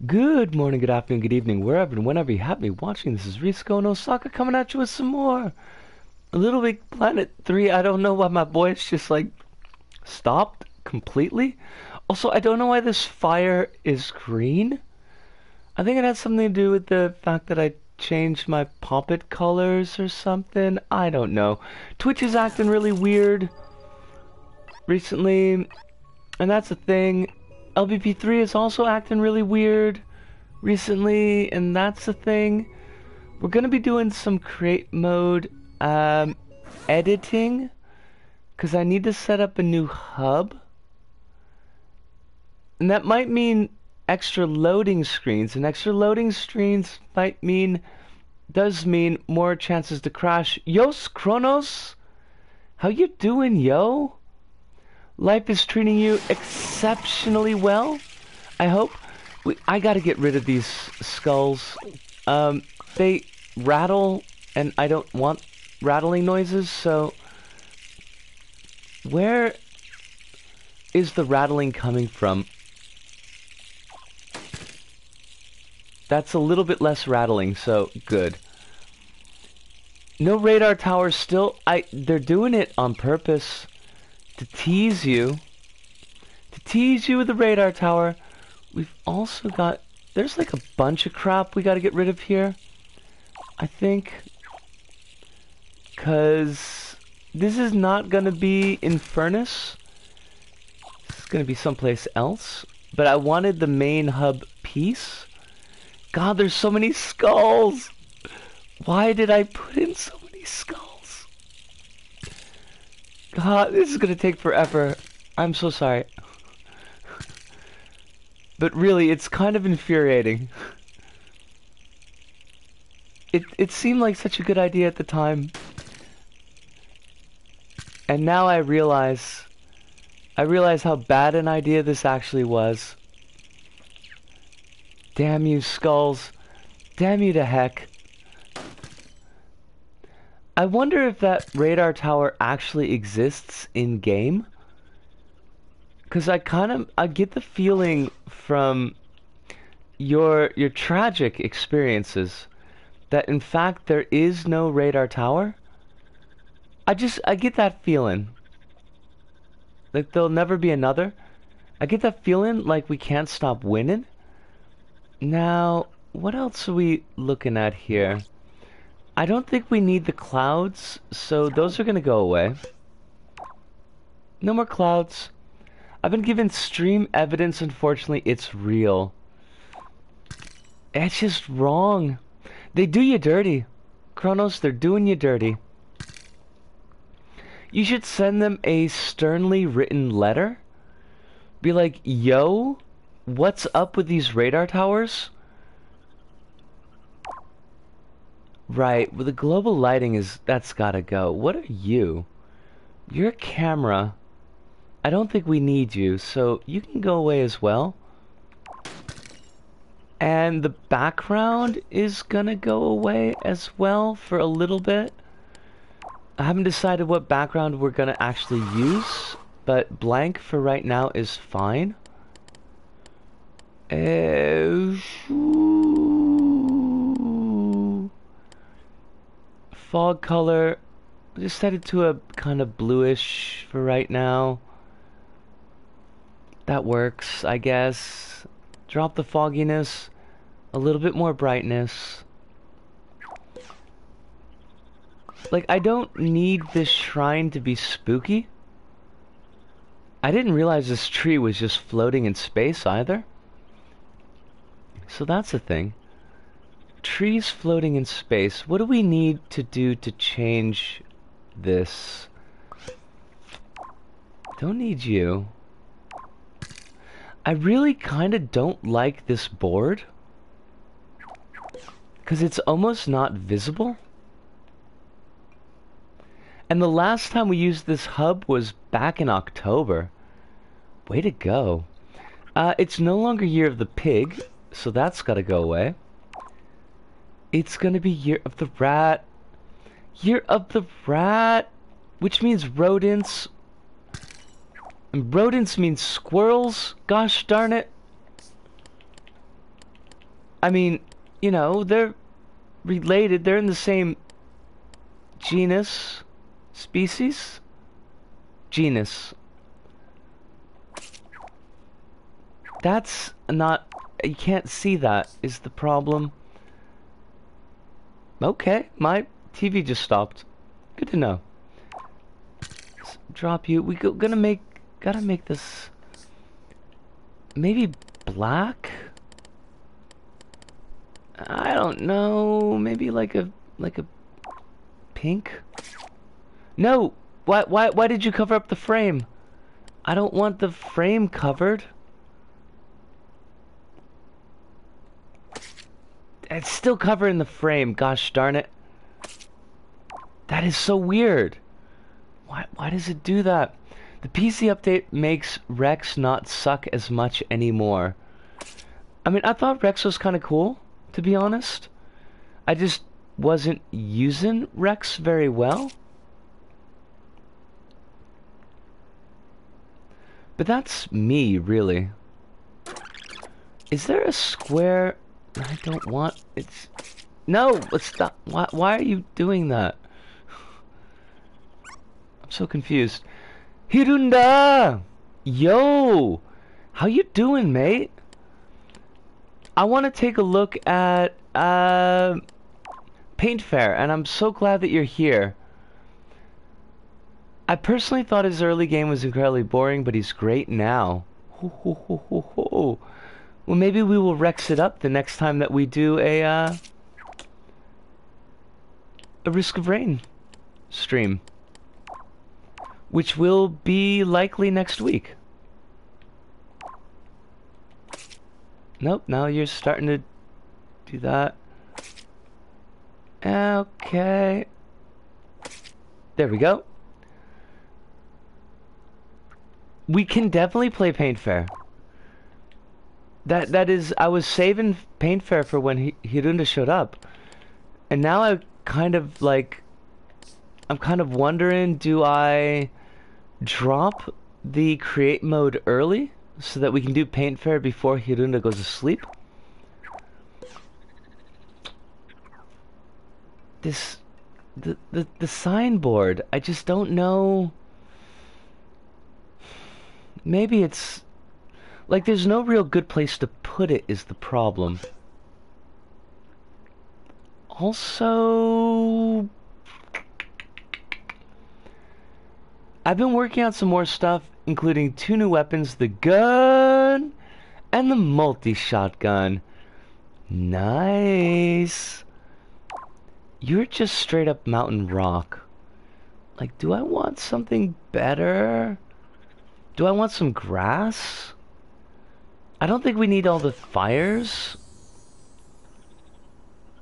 Good morning, good afternoon, good evening, wherever and whenever you have me watching. This is Risco and Osaka coming at you with some more Little Big Planet 3. I don't know why my voice just like stopped completely. Also, I don't know why this fire is green. I think it has something to do with the fact that I changed my poppet colors or something. I don't know. Twitch is acting really weird recently, and that's a thing. LBP3 is also acting really weird recently, and that's the thing. We're gonna be doing some create mode editing because I need to set up a new hub, and that might mean extra loading screens, and extra loading screens does mean more chances to crash. Yos Kronos, how you doing, yo? Life is treating you exceptionally well, I hope. I gotta get rid of these skulls. They rattle, and I don't want rattling noises, so... Where is the rattling coming from? That's a little bit less rattling, so good. No radar towers still. They're doing it on purpose to tease you. To tease you with the radar tower. We've also got... There's like a bunch of crap we gotta get rid of here, I think. Because this is not gonna be Infernus. This is gonna be someplace else. But I wanted the main hub piece. God, there's so many skulls! Why did I put in so many skulls? God, this is gonna take forever. I'm so sorry. But really, it's kind of infuriating. It seemed like such a good idea at the time. And now I realize how bad an idea this actually was. Damn you, skulls. Damn you to heck. I wonder if that radar tower actually exists in-game. Because I get the feeling from your tragic experiences that in fact there is no radar tower. I get that feeling. Like there'll never be another. I get that feeling like we can't stop winning. Now, what else are we looking at here? I don't think we need the clouds, so those are gonna go away. No more clouds. I've been given stream evidence, unfortunately, it's real. It's just wrong. They do you dirty. Kronos, they're doing you dirty. You should send them a sternly written letter. Be like, yo, what's up with these radar towers? Right, well the global lighting that's gotta go. What are you? You're a camera. I don't think we need you, so you can go away as well. And the background is gonna go away as well for a little bit. I haven't decided what background we're gonna actually use, but blank for right now is fine. Fog color, just set it to a kind of bluish for right now. That works, I guess. Drop the fogginess, a little bit more brightness. Like, I don't need this shrine to be spooky. I didn't realize this tree was just floating in space either. So that's a thing. Trees floating in space. What do we need to do to change this? Don't need you. I really kind of don't like this board. Because it's almost not visible. And the last time we used this hub was back in October. Way to go. It's no longer Year of the Pig, so that's gotta go away. It's gonna be Year of the Rat. Year of the Rat, which means rodents. And rodents means squirrels. Gosh darn it. I mean, you know, they're related. They're in the same genus, species, genus. That's not. You can't see that. Is the problem? Okay, my TV just stopped. Good to know. Let's drop you. Gotta make this maybe black. I don't know. Maybe like a pink. No. Why did you cover up the frame? I don't want the frame covered. It's still covering the frame. Gosh darn it. That is so weird. Why does it do that? The PC update makes Rex not suck as much anymore. I mean, I thought Rex was kind of cool, to be honest. I just wasn't using Rex very well. But that's me, really. Is there a square? I don't want... It's... No! Stop! Why are you doing that? I'm so confused. Hirunda! Yo! How you doing, mate? I want to take a look at Paint Fair, and I'm so glad that you're here. I personally thought his early game was incredibly boring, but he's great now. Ho, ho, ho, ho, ho. Well, maybe we will Rex it up the next time that we do a Risk of Rain stream, which will be likely next week. Nope, now you're starting to do that. Okay. There we go. We can definitely play Paint Fair. That is, I was saving Paint Fair for when Hirunda showed up. And now I'm kind of wondering, do I drop the create mode early so that we can do Paint Fair before Hirunda goes to sleep? The signboard, I just don't know. Maybe it's like there's no real good place to put it is the problem. Also, I've been working on some more stuff, including 2 new weapons, the gun and the multi-shotgun. Nice. You're just straight up mountain rock. Like, do I want something better? Do I want some grass? I don't think we need all the fires.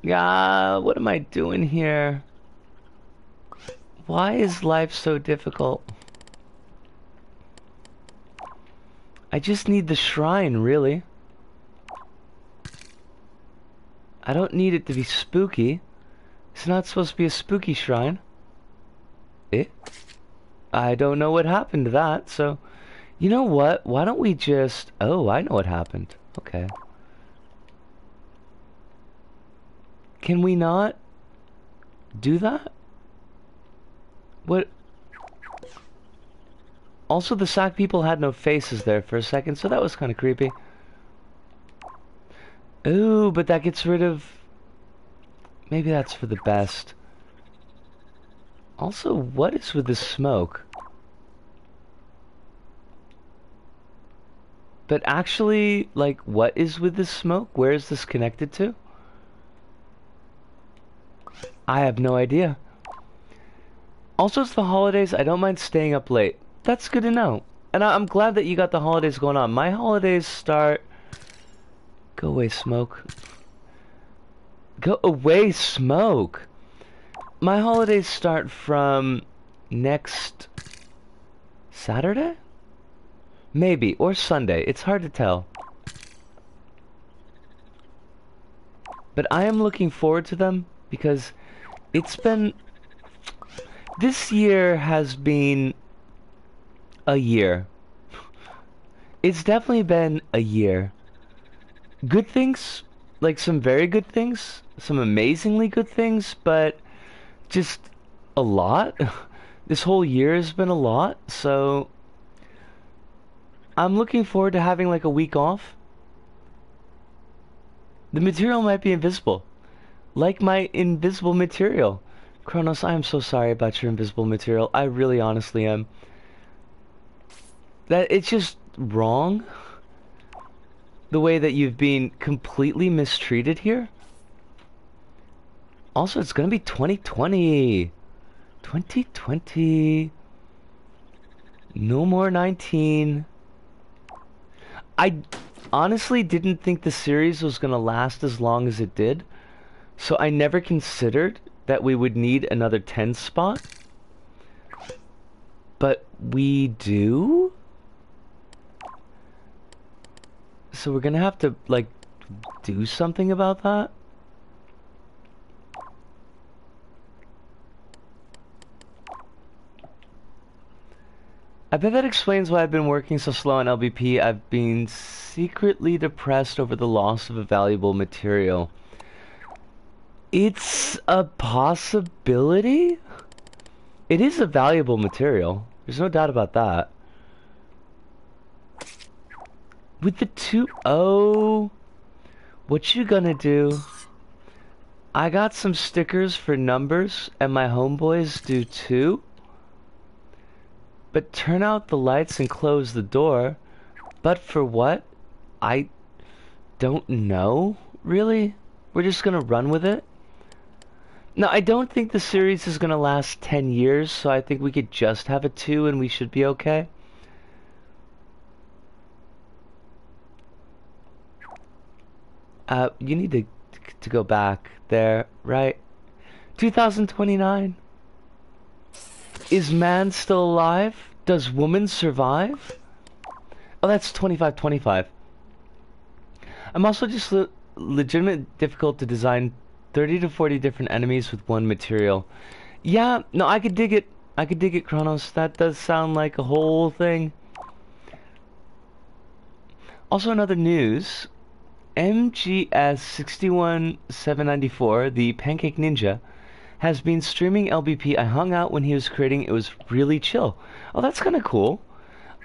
Yeah, what am I doing here? Why is life so difficult? I just need the shrine, really. I don't need it to be spooky. It's not supposed to be a spooky shrine. Eh? I don't know what happened to that, so... You know what? Why don't we just... Oh, I know what happened. Okay. Can we not do that? What? Also, the sack people had no faces there for a second, so that was kind of creepy. Ooh, but that gets rid of... Maybe that's for the best. Also, what is with the smoke? But actually, like, what is with this smoke? Where is this connected to? I have no idea. Also, it's the holidays. I don't mind staying up late. That's good to know. And I'm glad that you got the holidays going on. My holidays start... Go away, smoke. Go away, smoke! My holidays start from next Saturday? Maybe, or Sunday. It's hard to tell. But I am looking forward to them because it's been... This year has been a year. It's definitely been a year. Good things, like some very good things, some amazingly good things, but just a lot. This whole year has been a lot, so I'm looking forward to having like a week off. The material might be invisible, like my invisible material. Kronos, I am so sorry about your invisible material. I really honestly am. That it's just wrong. The way that you've been completely mistreated here. Also, it's gonna be 2020. 2020. No more 19. I honestly didn't think the series was gonna last as long as it did. So I never considered that we would need another 10 spot. But we do? So we're gonna have to, like, do something about that? I bet that explains why I've been working so slow on LBP. I've been secretly depressed over the loss of a valuable material. It's a possibility? It is a valuable material. There's no doubt about that. With the 2-0, what you gonna do? I got some stickers for numbers, and my homeboys do too. But turn out the lights and close the door. But for what? I don't know, really. We're just gonna run with it. Now, I don't think the series is gonna last 10 years, so I think we could just have a 2 and we should be okay. You need to go back there, right? 2029. Is man still alive? Does woman survive? Oh, that's 2525. I'm also just legitimate difficult to design 30 to 40 different enemies with one material. Yeah, no, I could dig it. I could dig it, Kronos. That does sound like a whole thing. Also, another news. MGS 61794, the Pancake Ninja, has been streaming LBP. I hung out when he was creating. It was really chill. Oh, that's kind of cool.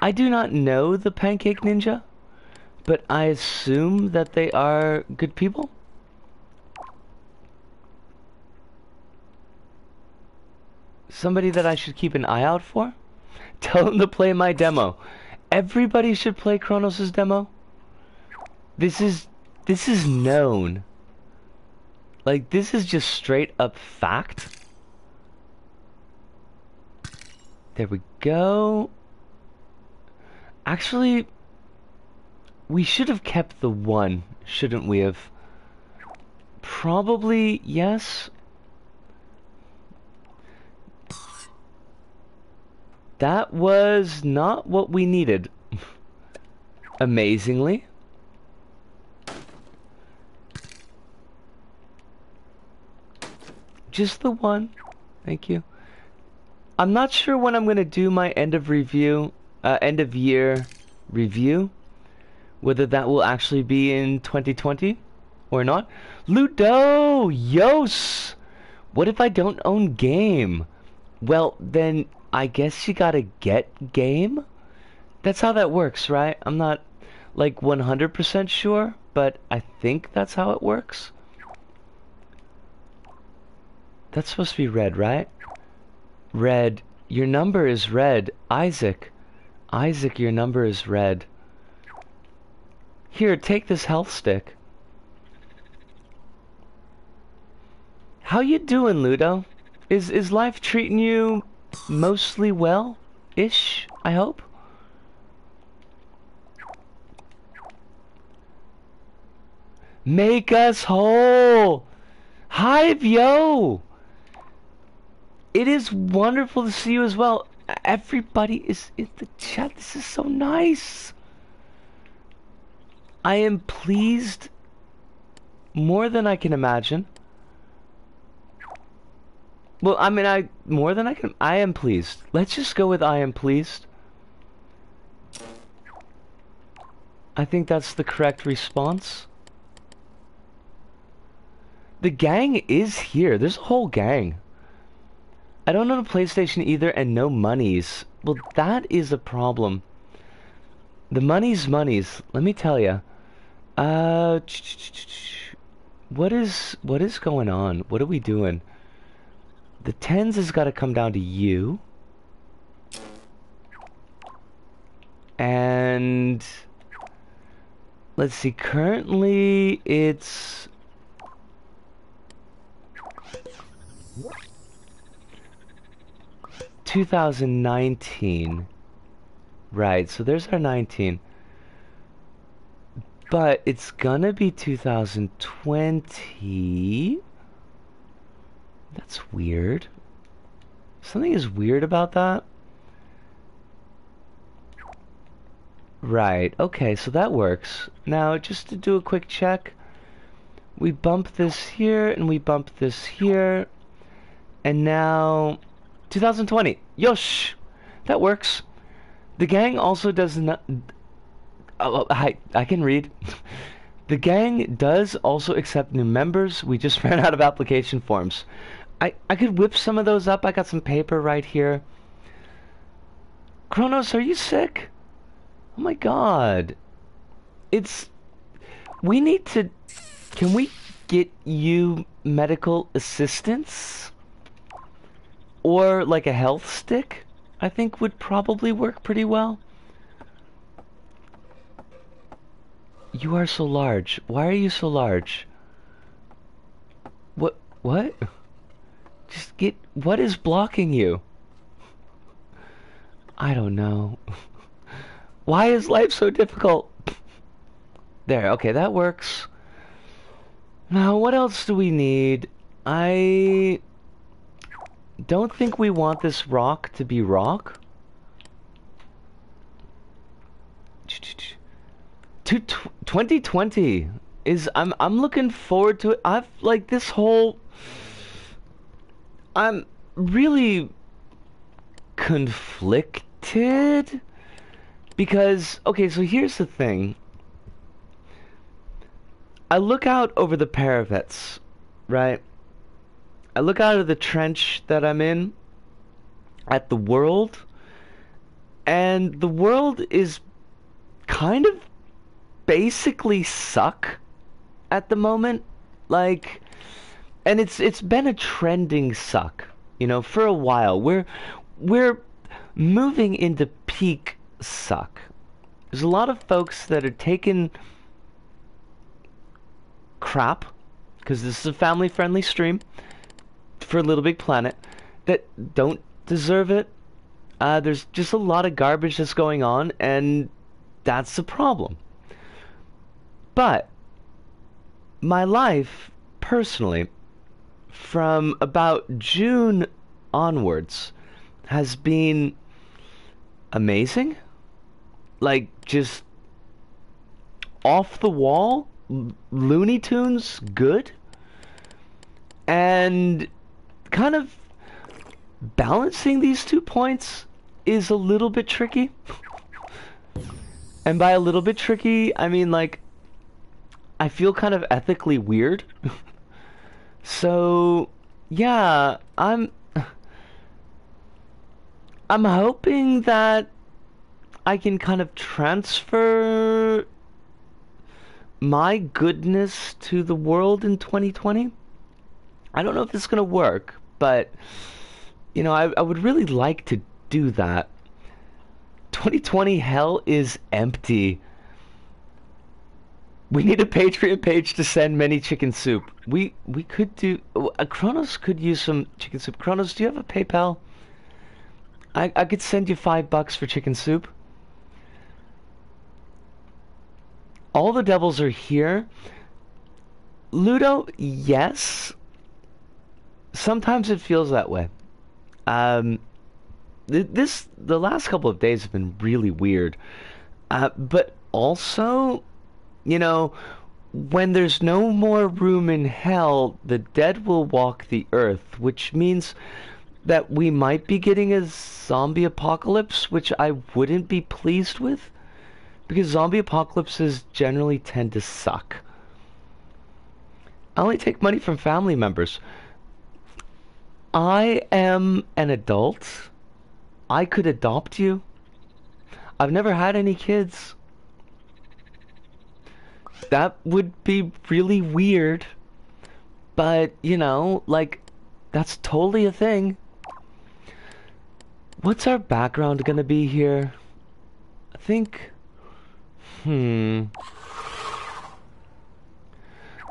I do not know the Pancake Ninja, but I assume that they are good people. Somebody that I should keep an eye out for? Tell them to play my demo. Everybody should play Kronos' demo. This is known. Like, this is just straight up fact. There we go. Actually, we should have kept the 1, shouldn't we have? Probably, yes. That was not what we needed. Amazingly. Just the 1. Thank you. I'm not sure when I'm gonna do my end of year review. Whether that will actually be in 2020 or not. Ludo! Yos! What if I don't own game? Well, then I guess you gotta get game? That's how that works, right? I'm not like 100% sure, but I think that's how it works. That's supposed to be red, right? Red. Your number is red. Isaac. Isaac, your number is red. Here, take this health stick. How you doing, Ludo? Is life treating you mostly well-ish, I hope? Make us whole! Hive, yo! It is wonderful to see you as well. Everybody is in the chat. This is so nice. I am pleased more than I can imagine. Well, I mean, I am pleased. Let's just go with I am pleased. I think that's the correct response. The gang is here. There's a whole gang. I don't own a PlayStation either, and no monies. Well, that is a problem. The money's, let me tell you. Uh, what is going on? What are we doing? The tens has got to come down to you. And let's see, currently it's 2019. Right, so there's our 19. But it's gonna be 2020. That's weird. Something is weird about that. Right, okay, so that works. Now, just to do a quick check, we bump this here, and we bump this here, and now 2020. Yosh! That works. The gang also does not... Oh, I can read. The gang does also accept new members. We just ran out of application forms. I could whip some of those up. I got some paper right here. Kronos, are you sick? Oh my god. We need to... Can we get you medical assistance? Or like a health stick? I think would probably work pretty well. You are so large. Why are you so large? What? Just get... What is blocking you? I don't know. Why is life so difficult? There, okay, that works. Now, what else do we need? I don't think we want this rock to be rock. 2020 is... I'm looking forward to it. I've like this whole... I'm really conflicted because, okay, so here's the thing. I look out over the parapets, right? I look out of the trench that I'm in at the world, and the world is kind of basically suck at the moment. Like, and it's been a trending suck, you know, for a while. We're moving into peak suck. There's a lot of folks that are taking crap, because this is a family-friendly stream for LittleBigPlanet, that don't deserve it. There's just a lot of garbage that's going on, and that's the problem. But my life, personally, from about June onwards, has been amazing. Like, just off the wall, Looney Tunes good. And kind of balancing these 2 points is a little bit tricky. And by a little bit tricky, I mean, like, I feel kind of ethically weird. So, yeah, I'm hoping that I can kind of transfer my goodness to the world in 2020. I don't know if this is going to work, but, you know, I would really like to do that. 2020 hell is empty. We need a Patreon page to send many chicken soup. We could do... Kronos could use some chicken soup. Kronos, do you have a PayPal? I could send you $5 for chicken soup. All the devils are here. Ludo, yes. Sometimes it feels that way. The last couple of days have been really weird. But also, you know, when there's no more room in hell, the dead will walk the earth, which means that we might be getting a zombie apocalypse, which I wouldn't be pleased with, because zombie apocalypses generally tend to suck. I only take money from family members. I am an adult. I could adopt you. I've never had any kids. That would be really weird. But, you know, like, that's totally a thing. What's our background gonna be here? I think...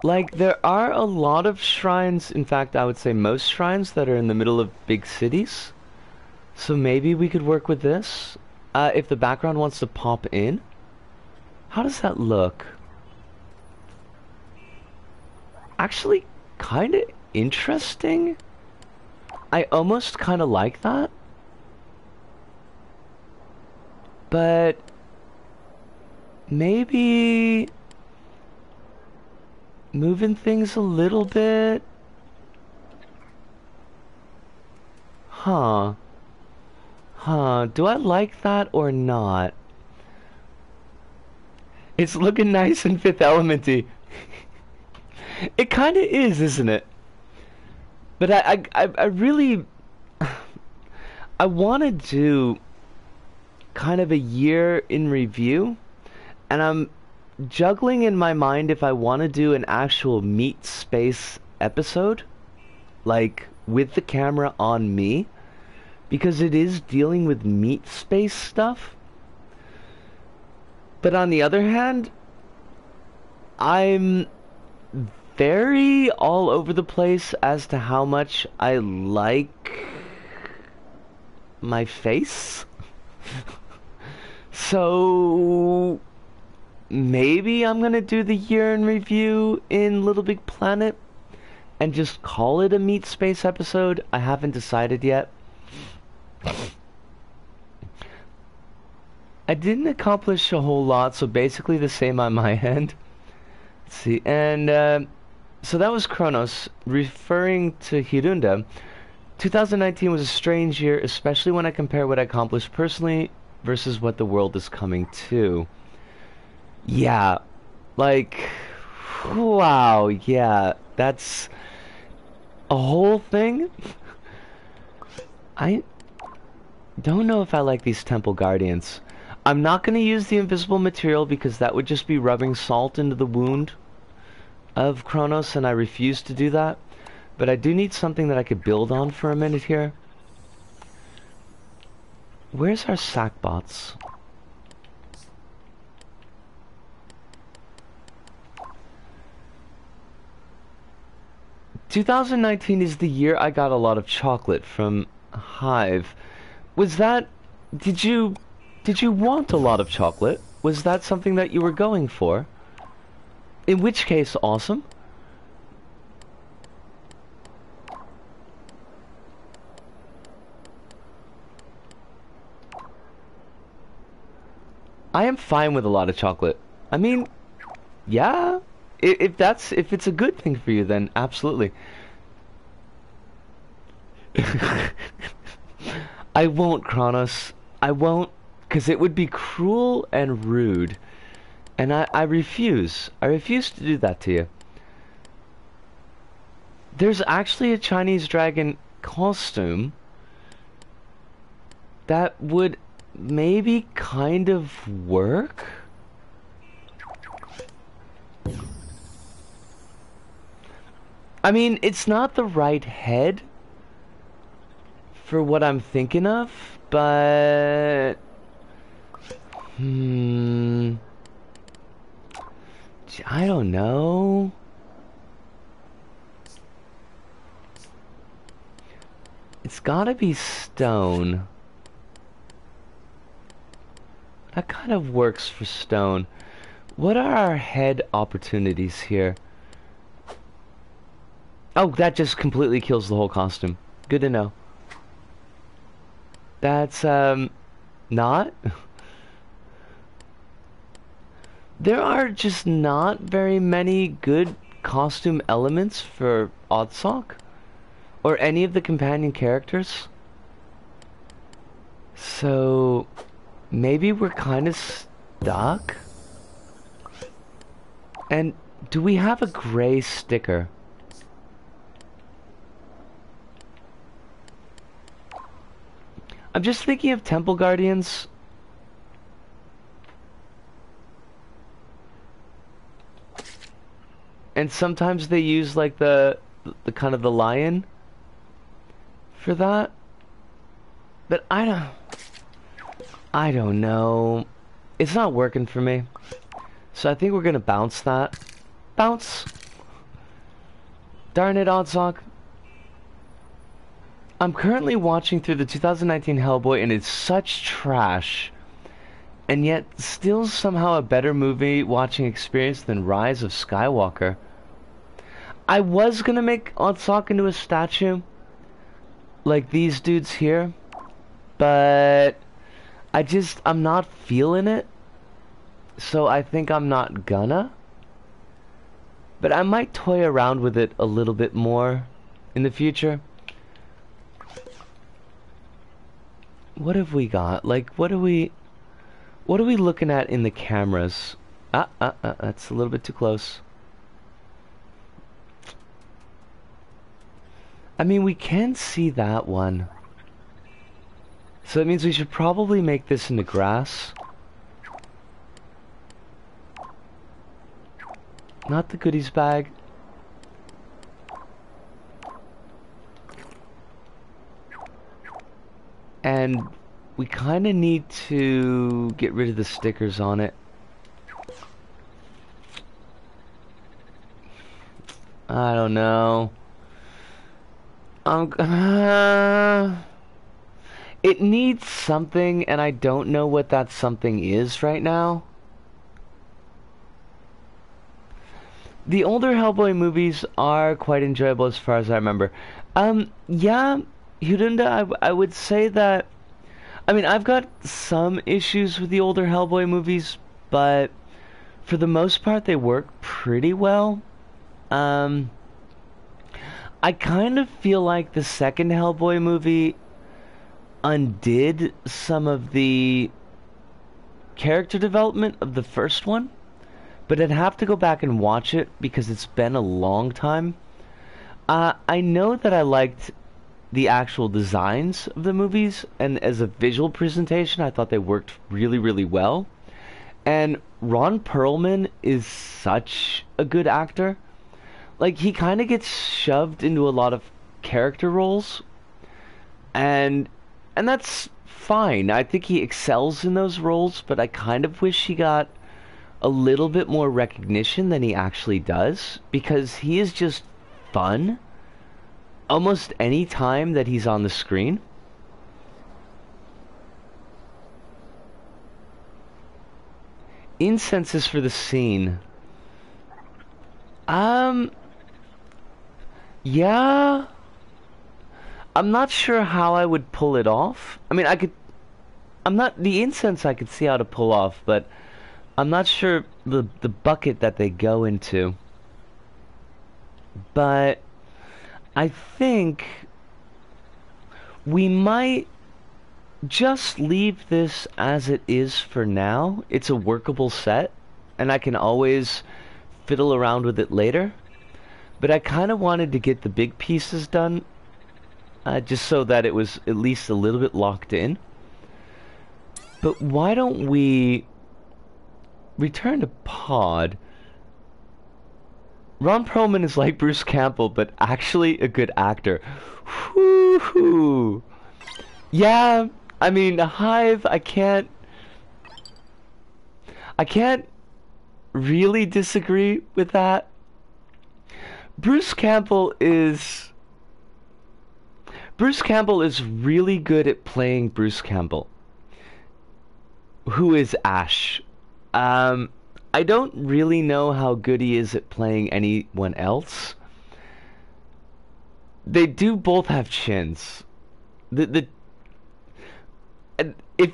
Like, there are a lot of shrines, in fact, I would say most shrines that are in the middle of big cities. So maybe we could work with this. If the background wants to pop in. How does that look? Actually, kind of interesting. I almost kind of like that. But maybe moving things a little bit. Huh. Do I like that or not? It's looking nice and Fifth Elementy. It kind of is, isn't it? But I really... I want to do kind of a year in review. And I'm juggling in my mind if I want to do an actual meat space episode. Like, with the camera on me. Because it is dealing with meat space stuff. But on the other hand, I'm very all over the place as to how much I like my face. So maybe I'm gonna do the year in review in LittleBigPlanet and just call it a meat space episode. I haven't decided yet. I didn't accomplish a whole lot, so basically the same on my end. Let's see, and so that was Kronos, referring to Hirunda. 2019 was a strange year, especially when I compare what I accomplished personally versus what the world is coming to. Yeah, like, wow, yeah, that's a whole thing. I don't know if I like these temple guardians. I'm not going to use the invisible material because that would just be rubbing salt into the wound of Kronos, and I refuse to do that. But I do need something that I could build on for a minute here. Where's our sackbots? ...2019 is the year I got a lot of chocolate from Hive. Was that... Did you want a lot of chocolate? Was that something that you were going for? In which case, awesome. I am fine with a lot of chocolate. I mean, yeah. If it's a good thing for you, then absolutely. I won't, Kronos. I won't, because it would be cruel and rude. And I refuse. I refuse to do that to you. There's actually a Chinese dragon costume that would maybe kind of work. I mean, it's not the right head for what I'm thinking of, but... I don't know. It's gotta be stone. That kind of works for stone. What are our head opportunities here? Oh, that just completely kills the whole costume. Good to know. That's, not? There are just not very many good costume elements for Oddsock. Or any of the companion characters. So, maybe we're kind of stuck? And do we have a gray sticker? I'm just thinking of Temple Guardians. And sometimes they use like the kind of the lion for that. But I don't know. It's not working for me. So I think we're gonna bounce that. Bounce. Darn it, Oddsock. I'm currently watching through the 2019 Hellboy and it's such trash. And yet still somehow a better movie watching experience than Rise of Skywalker. I was gonna make Oddsock into a statue. Like these dudes here. But I'm not feeling it. So I think I'm not gonna. But I might toy around with it a little bit more in the future. What have we got? Like, what are we looking at in the cameras? That's a little bit too close. I mean, we can see that one. So that means we should probably make this into grass. Not the goodies bag. And we kind of need to get rid of the stickers on it. I don't know. It needs something, and I don't know what that something is right now. The older Hellboy movies are quite enjoyable as far as I remember. Yeah, Hirunda, I would say that... I mean, I've got some issues with the older Hellboy movies, but for the most part, they work pretty well. I kind of feel like the second Hellboy movie undid some of the character development of the first one. But I'd have to go back and watch it because it's been a long time. I know that I liked the actual designs of the movies, and as a visual presentation, I thought they worked really, really well. And Ron Perlman is such a good actor. Like, he kind of gets shoved into a lot of character roles, and that's fine. I think he excels in those roles, but I kind of wish he got a little bit more recognition than he actually does, because he is just fun almost any time that he's on the screen. Incense is for the scene. Yeah. I'm not sure how I would pull it off. I mean, the incense I could see how to pull off, but I'm not sure the bucket that they go into. But I think we might just leave this as it is for now. It's a workable set, and I can always fiddle around with it later. But I kind of wanted to get the big pieces done, just so that it was at least a little bit locked in. But why don't we return to Pod? Ron Perlman is like Bruce Campbell, but actually a good actor. Whoo-hoo. Yeah, I mean, Hive, I can't really disagree with that. Bruce Campbell is really good at playing Bruce Campbell, who is Ash. I don't really know how good he is at playing anyone else. They do both have chins. If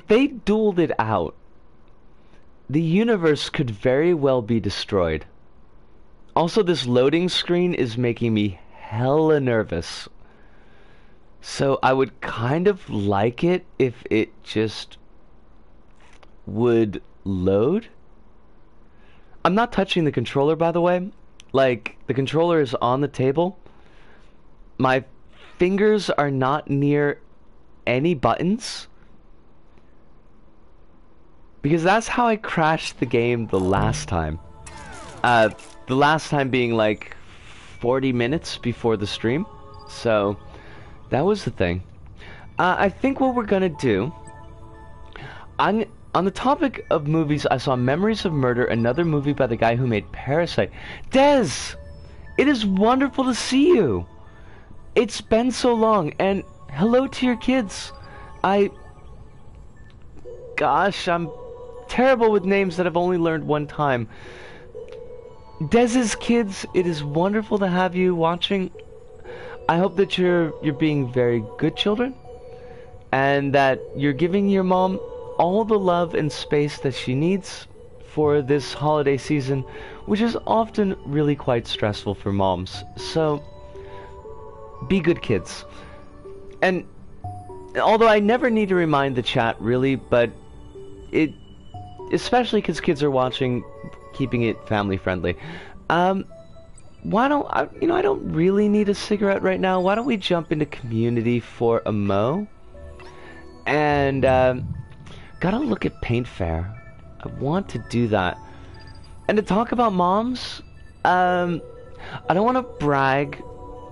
they dueled it out, the universe could very well be destroyed. Also, this loading screen is making me hella nervous. So I would kind of like it if it just would load. I'm not touching the controller, by the way. Like, the controller is on the table. My fingers are not near any buttons. Because that's how I crashed the game the last time. The last time being like 40 minutes before the stream. So, that was the thing. I think what we're gonna do... On the topic of movies, I saw Memories of Murder, another movie by the guy who made Parasite. Des! It is wonderful to see you! It's been so long, and hello to your kids. Gosh, I'm terrible with names that I've only learned one time. Dez's kids, it is wonderful to have you watching. I hope that you're being very good children, and that you're giving your mom all the love and space that she needs for this holiday season, which is often really quite stressful for moms. So, be good kids. And although I never need to remind the chat really, but especially because kids are watching, keeping it family friendly. Why don't I don't really need a cigarette right now. Why don't we jump into community for a mo? And gotta look at Paint Fair. I want to do that. And to talk about moms, I don't want to brag,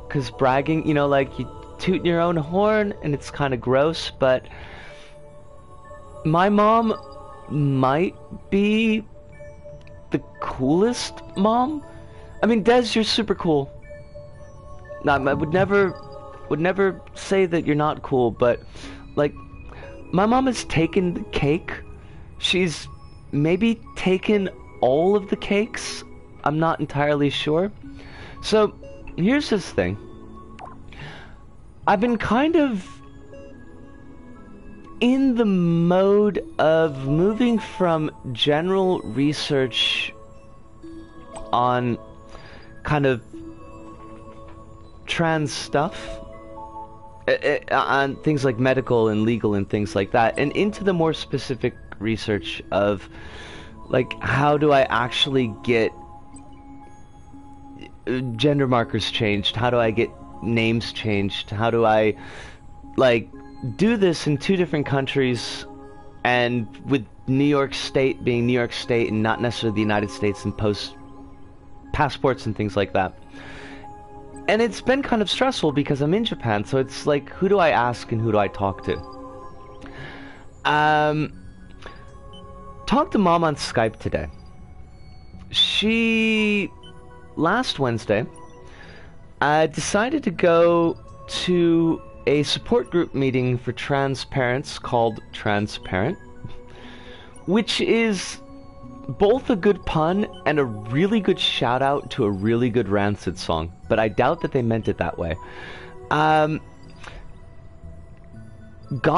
because bragging, like you toot your own horn and it's kind of gross, but my mom might be the coolest mom. I mean, Des, you're super cool. I would never say that you're not cool, but like, my mom has taken the cake. She's maybe taken all of the cakes. I'm not entirely sure. So, here's this thing. I've been kind of in the mode of moving from general research on kind of trans stuff, on things like medical and legal and things like that, and into the more specific research of like, how do I actually get gender markers changed? How do I get names changed? How do I like do this in 2 different countries, and with New York State being New York State and not necessarily the United States, and post passports and things like that. And it's been kind of stressful because I'm in Japan, so it's like, who do I ask and who do I talk to? Talked to Mom on Skype today. She, last Wednesday, decided to go to a support group meeting for trans parents called Transparent, which is both a good pun and a really good shout out to a really good Rancid song, but I doubt that they meant it that way. Got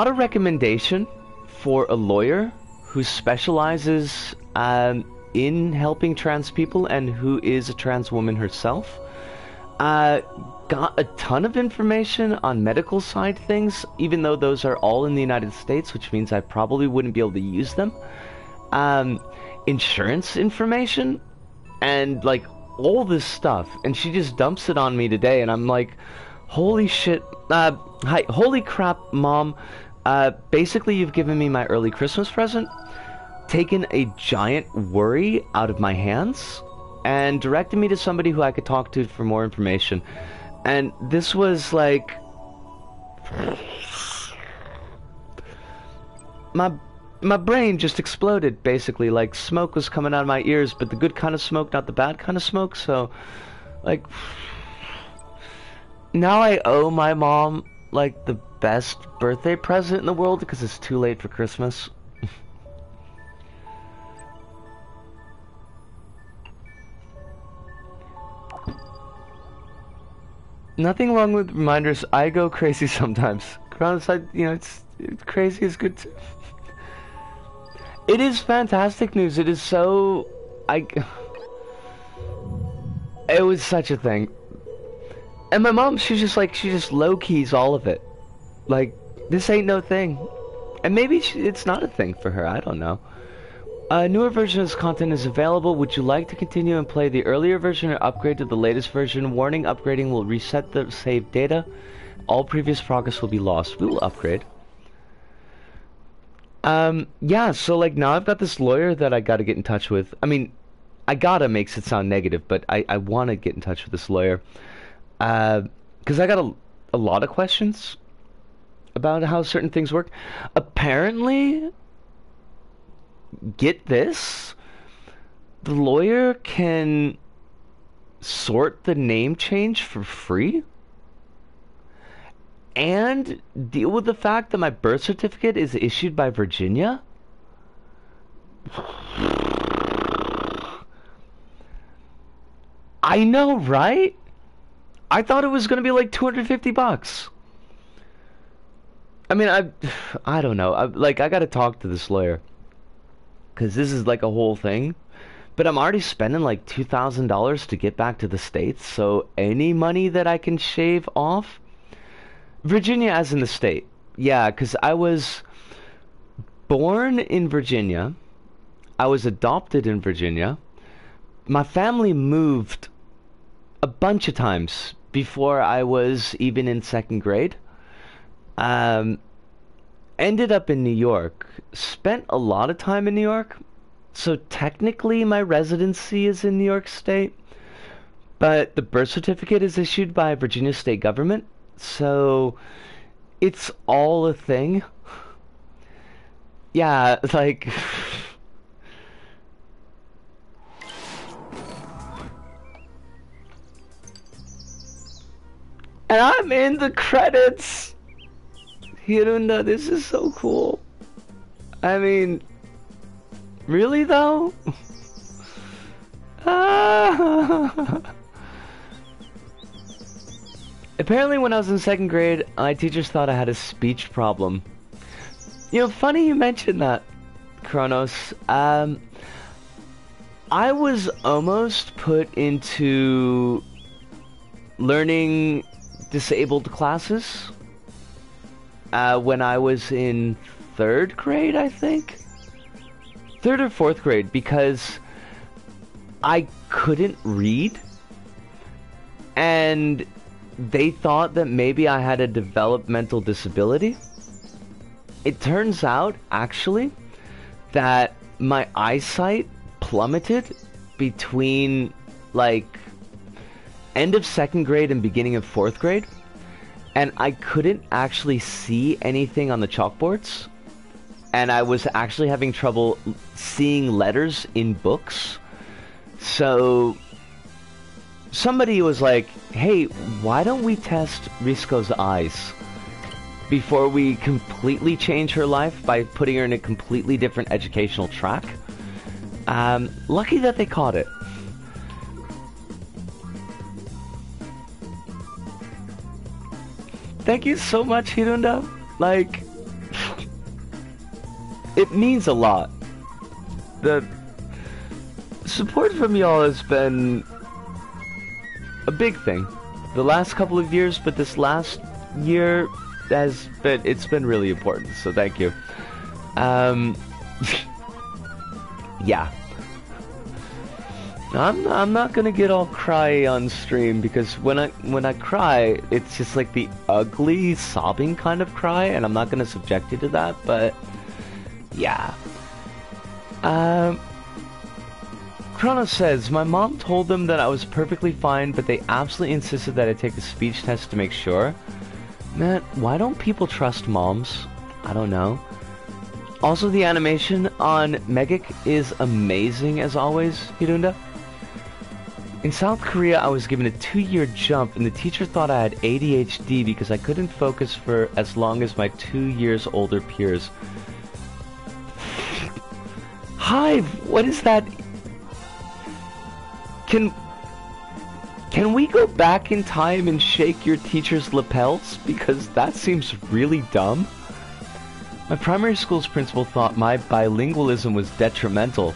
a recommendation for a lawyer who specializes in helping trans people and who is a trans woman herself. Got a ton of information on medical side things, even though those are all in the United States, which means I probably wouldn't be able to use them. Insurance information, and like all this stuff, and she just dumps it on me today, and I'm like, holy shit, holy crap, Mom. Basically, you've given me my early Christmas present, taken a giant worry out of my hands, and directed me to somebody who I could talk to for more information. And this was like, my brain just exploded, basically. Like, smoke was coming out of my ears, but the good kind of smoke, not the bad kind of smoke. So, like, now I owe my mom, like, the best birthday present in the world because it's too late for Christmas. Nothing wrong with reminders. I go crazy sometimes. Ground side, it's crazy is good too. It is fantastic news. It is so... It was such a thing. And my mom, she just low-keys all of it. Like, this ain't no thing. And maybe it's not a thing for her, I don't know. A newer version of this content is available. Would you like to continue and play the earlier version or upgrade to the latest version? Warning, upgrading will reset the saved data. All previous progress will be lost. We will upgrade. Yeah, so like now I've got this lawyer that I gotta get in touch with. I mean, I gotta makes it sound negative, but I wanna get in touch with this lawyer. Uh, because I got a lot of questions about how certain things work. Apparently, get this, the lawyer can sort the name change for free and deal with the fact that my birth certificate is issued by Virginia. I know, right? I thought it was going to be like 250 bucks. I mean, I don't know. I got to talk to this lawyer because this is like a whole thing. But I'm already spending like $2,000 to get back to the States, so any money that I can shave off. Virginia as in the state. Yeah, because I was born in Virginia. I was adopted in Virginia. My family moved a bunch of times before I was even in second grade. Um, Ended up in New York. Spent a lot of time in New York. So technically my residency is in New York State. But the birth certificate is issued by Virginia state government. So it's all a thing. Yeah, like... And I'm in the credits! Hirunda, this is so cool. I mean... Really though? Apparently when I was in second grade, my teachers thought I had a speech problem. You know, funny you mentioned that, Kronos. I was almost put into learning disabled classes when I was in third grade, I think. Third or fourth grade, because I couldn't read, and they thought that maybe I had a developmental disability. It turns out, actually, that my eyesight plummeted between, like, end of second grade and beginning of fourth grade, and I couldn't actually see anything on the chalkboards. And I was actually having trouble seeing letters in books. So somebody was like, hey, why don't we test Risco's eyes before we completely change her life by putting her in a completely different educational track? Lucky that they caught it. Thank you so much, Hirunda. Like... It means a lot. The support from y'all has been a big thing. The last couple of years, but this last year it's been really important, so thank you. Yeah. I'm not gonna get all cry on stream because when I cry, it's just like the ugly sobbing kind of cry, and I'm not gonna subject you to that, but yeah. Kronos says, my mom told them that I was perfectly fine, but they absolutely insisted that I take the speech test to make sure. Man, why don't people trust moms? I don't know. Also, the animation on Megik is amazing as always, Hirunda. In South Korea, I was given a 2-year jump, and the teacher thought I had ADHD because I couldn't focus for as long as my 2 years older peers. Hive, what is that? Can we go back in time and shake your teacher's lapels? Because that seems really dumb. My primary school's principal thought my bilingualism was detrimental.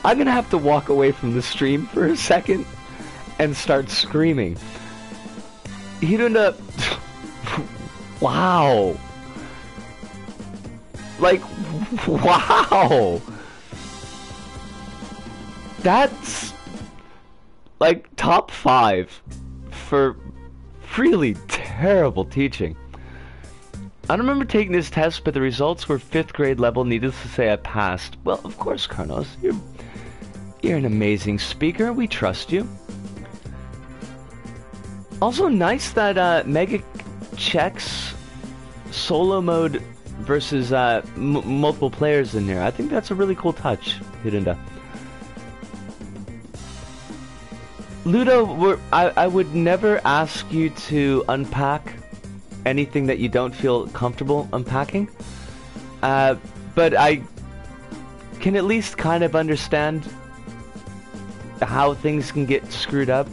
I'm gonna have to walk away from the stream for a second and start screaming. Hirunda... Wow. Like, wow! That's, like, top 5 for really terrible teaching. I don't remember taking this test, but the results were 5th grade level. Needless to say, I passed. Well, of course, Carlos. You're an amazing speaker. We trust you. Also, nice that Megik checks solo mode versus multiple players in here. I think that's a really cool touch, Hirunda. Ludo, I would never ask you to unpack anything that you don't feel comfortable unpacking. But I can at least kind of understand how things can get screwed up.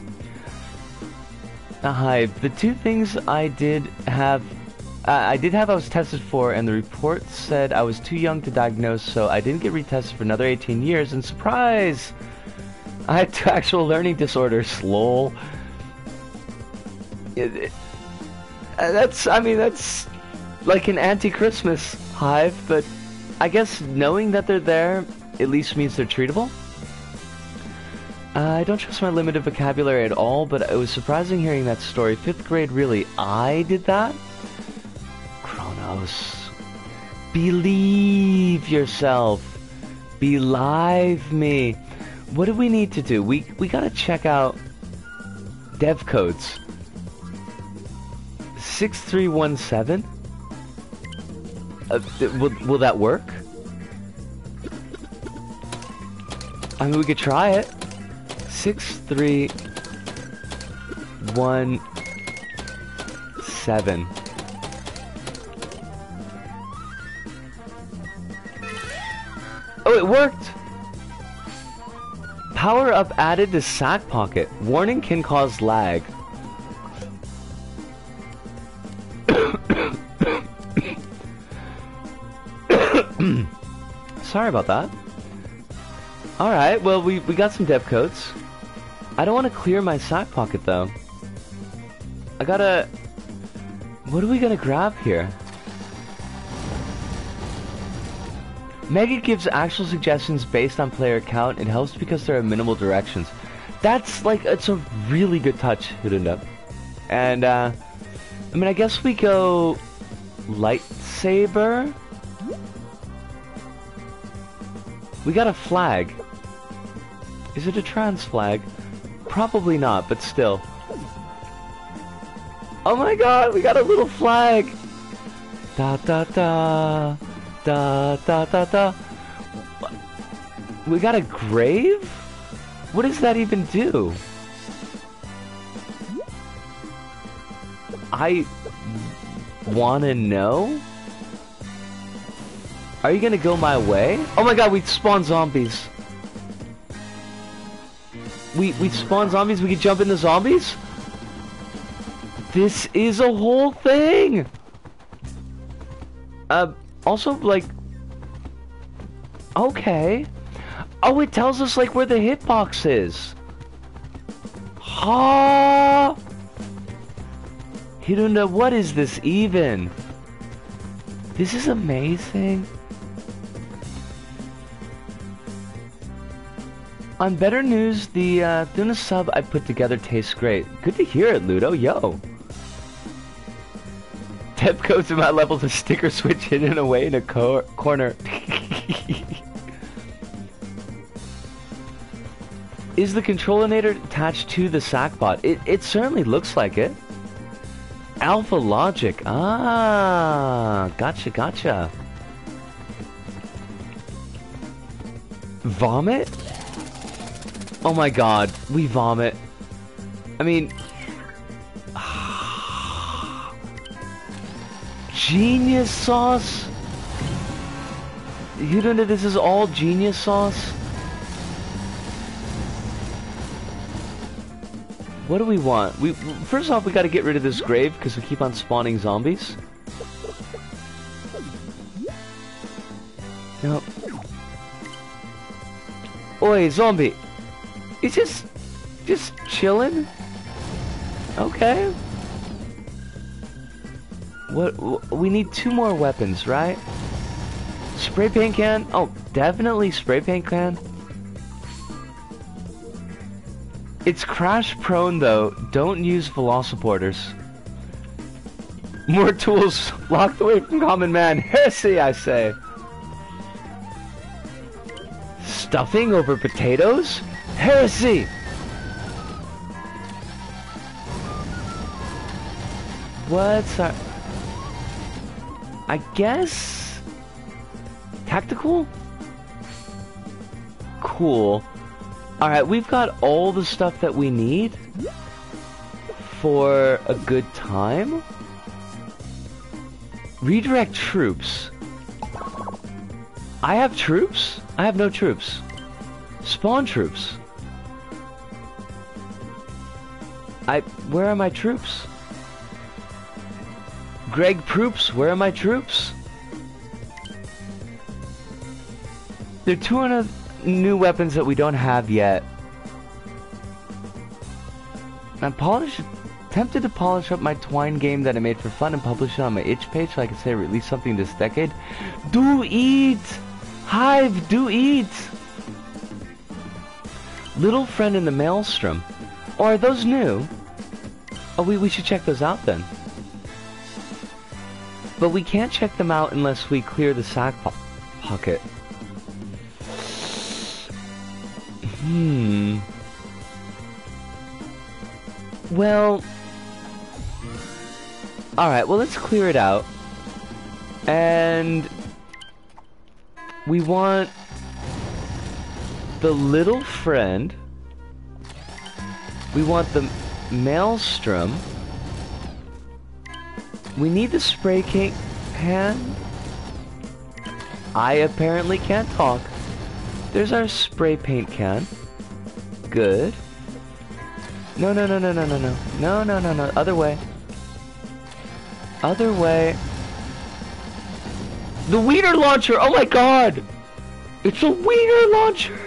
Hi, the two things I was tested for, and the report said I was too young to diagnose, so I didn't get retested for another 18 years, and surprise! I had two actual learning disorders, lol. That's like an anti-Christmas hive, but I guess knowing that they're there at least means they're treatable. I don't trust my limited vocabulary at all, but it was surprising hearing that story. 5th grade, really? I did that? Kronos. Believe yourself. Believe me. What do we need to do? We gotta check out dev codes. 6317? Will that work? I mean, we could try it. 6317. Oh, it worked! Power up added to sack pocket. Warning can cause lag. Sorry about that. Alright, well, we got some dev codes. I don't want to clear my sack pocket, though. I gotta... What are we gonna grab here? Megik gives actual suggestions based on player count. It helps because there are minimal directions. That's, like, it's a really good touch, Hirunda. And, I mean, I guess we go... lightsaber? We got a flag. Is it a trans flag? Probably not, but still. Oh my god, we got a little flag! Da da da. Da da da da. We got a grave? What does that even do? I wanna know? Are you gonna go my way? Oh my god, we spawn zombies. We spawn zombies, we can jump in the zombies? This is a whole thing! Also, like... Okay. Oh, it tells us, like, where the hitbox is. Ha! Hirunda, what is this even? This is amazing. On better news, the tuna sub I put together tastes great. Good to hear it, Ludo. Yo. Dev codes in my level to sticker switch hidden away in a corner. Is the controllinator attached to the sackbot? It certainly looks like it. Alpha logic. Ah, gotcha. Vomit? Oh my god, we vomit. I mean... Genius sauce? You don't know this is all genius sauce? What do we want? First off, we gotta get rid of this grave because we keep on spawning zombies. Nope. Oi, zombie! He's just chilling? Okay. What? We need 2 more weapons, right? Spray paint can? Oh, definitely spray paint can. It's crash prone though. Don't use velociporters. More tools locked away from common man. Heresy, I say. Stuffing over potatoes? Heresy! What's our... I guess... Tactical? Cool. Alright, we've got all the stuff that we need for a good time. Redirect troops. I have troops? I have no troops. Spawn troops. Where are my troops? Greg Proops, where are my troops? There are 200 new weapons that we don't have yet. I'm tempted to polish up my Twine game that I made for fun and publish it on my itch page so I can say I released something this decade. Do eat! Hive, do eat! Little Friend in the Maelstrom. Or are those new? Oh, we should check those out then. But we can't check them out unless we clear the sack pocket. Well... Alright, well let's clear it out. And... we want... the Little Friend. We want the Maelstrom. We need the spray can. I apparently can't talk. There's our spray paint can. Good. No. No. Other way. Other way. The wiener launcher! Oh my god! It's a wiener launcher!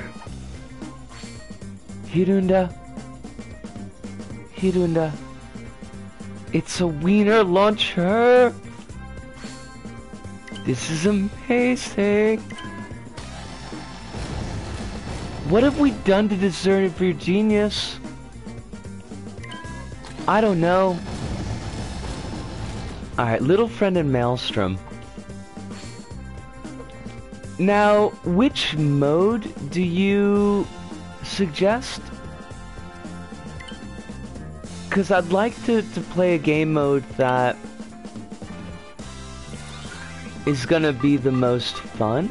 Hirunda. It's a wiener launcher! This is amazing! What have we done to deserve it for your genius? I don't know. Alright, Little Friend and Maelstrom. Now, which mode do you suggest? Because I'd like to play a game mode that is gonna be the most fun.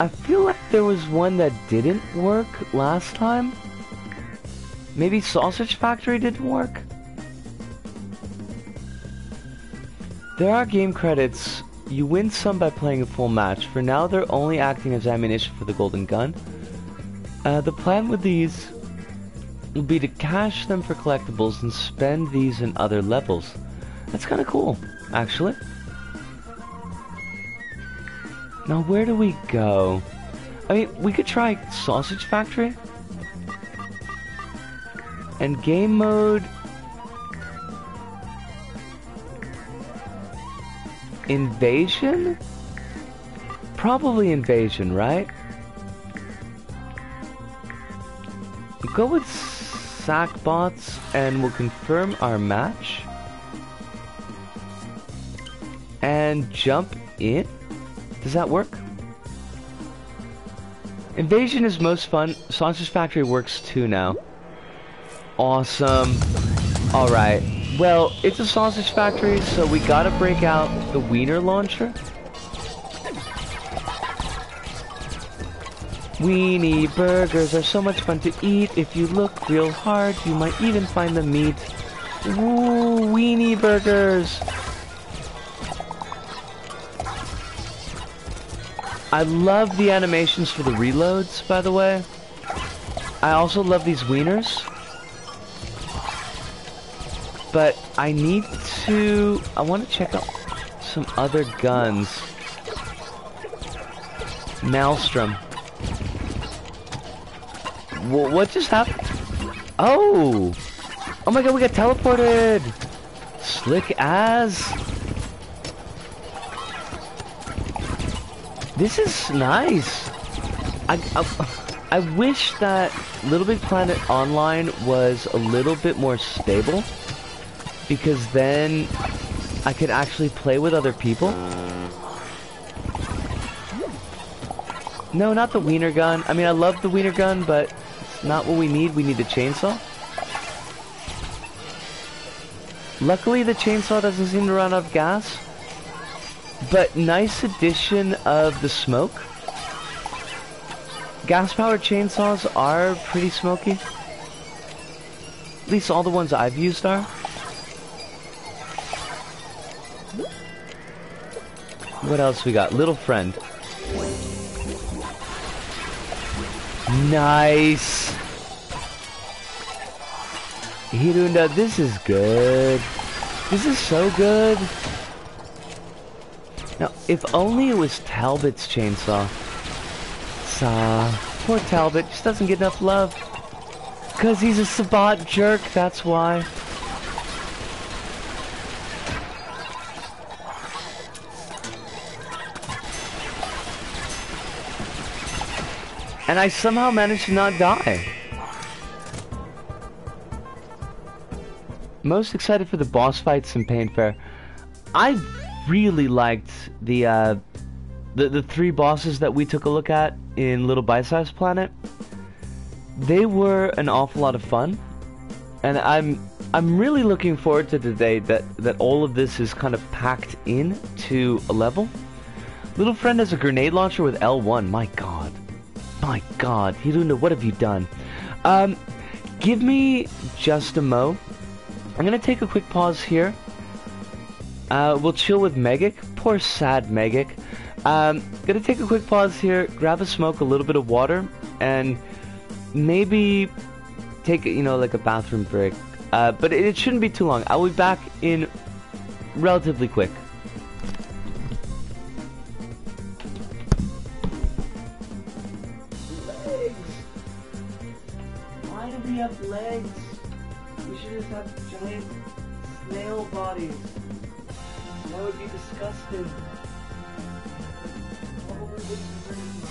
I feel like there was one that didn't work last time. Maybe Sausage Factory didn't work? There are game credits. You win some by playing a full match. For now, they're only acting as ammunition for the golden gun. The plan with these will be to cache them for collectibles and spend these in other levels. That's kind of cool, actually. Now, where do we go? I mean, we could try Sausage Factory. And game mode... Invasion? Probably Invasion, right? We'll go with Sackbots and we'll confirm our match. And jump in? Does that work? Invasion is most fun. Sausage Factory works too now. Awesome. Alright. Well, it's a Sausage Factory, so we gotta break out the wiener launcher. Weenie burgers are so much fun to eat. If you look real hard, you might even find the meat. Woo, weenie burgers! I love the animations for the reloads, by the way. I also love these wieners. But I need to... I want to check out some other guns. Maelstrom. What just happened? Oh! Oh my god, we got teleported! Slick as... This is nice. I wish that Little Big Planet Online was a little bit more stable, because then I could actually play with other people. No, not the wiener gun. I mean, I love the wiener gun, but it's not what we need. We need the chainsaw. Luckily, the chainsaw doesn't seem to run out of gas. But nice addition of the smoke. Gas-powered chainsaws are pretty smoky. At least all the ones I've used are. What else we got? Little friend. Nice. Hirunda, this is good. This is so good. Now, if only it was Talbot's chainsaw. Poor Talbot just doesn't get enough love. Cause he's a Sabat jerk, that's why. And I somehow managed to not die. Most excited for the boss fights in PtaER. I really liked the 3 bosses that we took a look at in LittleBigPlanet. They were an awful lot of fun, and I'm really looking forward to the day that all of this is kind of packed into a level. Little friend has a grenade launcher with L1. My God. My God, Hirunda, what have you done? Give me just a mo. I'm gonna take a quick pause here. We'll chill with Megik. Poor sad Megik. Gonna take a quick pause here, grab a smoke, a little bit of water, and maybe take, like a bathroom break. But it shouldn't be too long. I'll be back in relatively quick. Why do we have legs? We should just have giant snail bodies. That would be disgusting. Probably wouldn't be very much.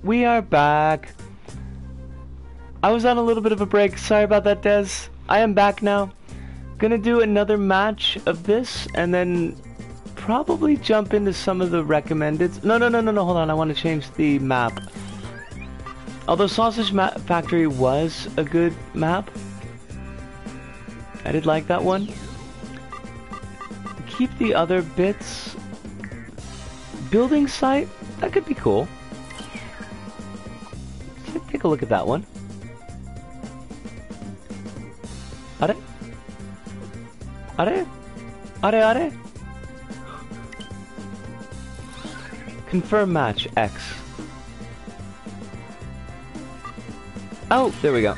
We are back. I was on a little bit of a break. Sorry about that, Des. I am back now. Gonna do another match of this, and then probably jump into some of the recommended. No, hold on. I want to change the map. Although Sausage Factory was a good map, I did like that one. Keep the other bits. Building site, that could be cool. Take a look at that one. Are? Confirm match, X. Oh, there we go.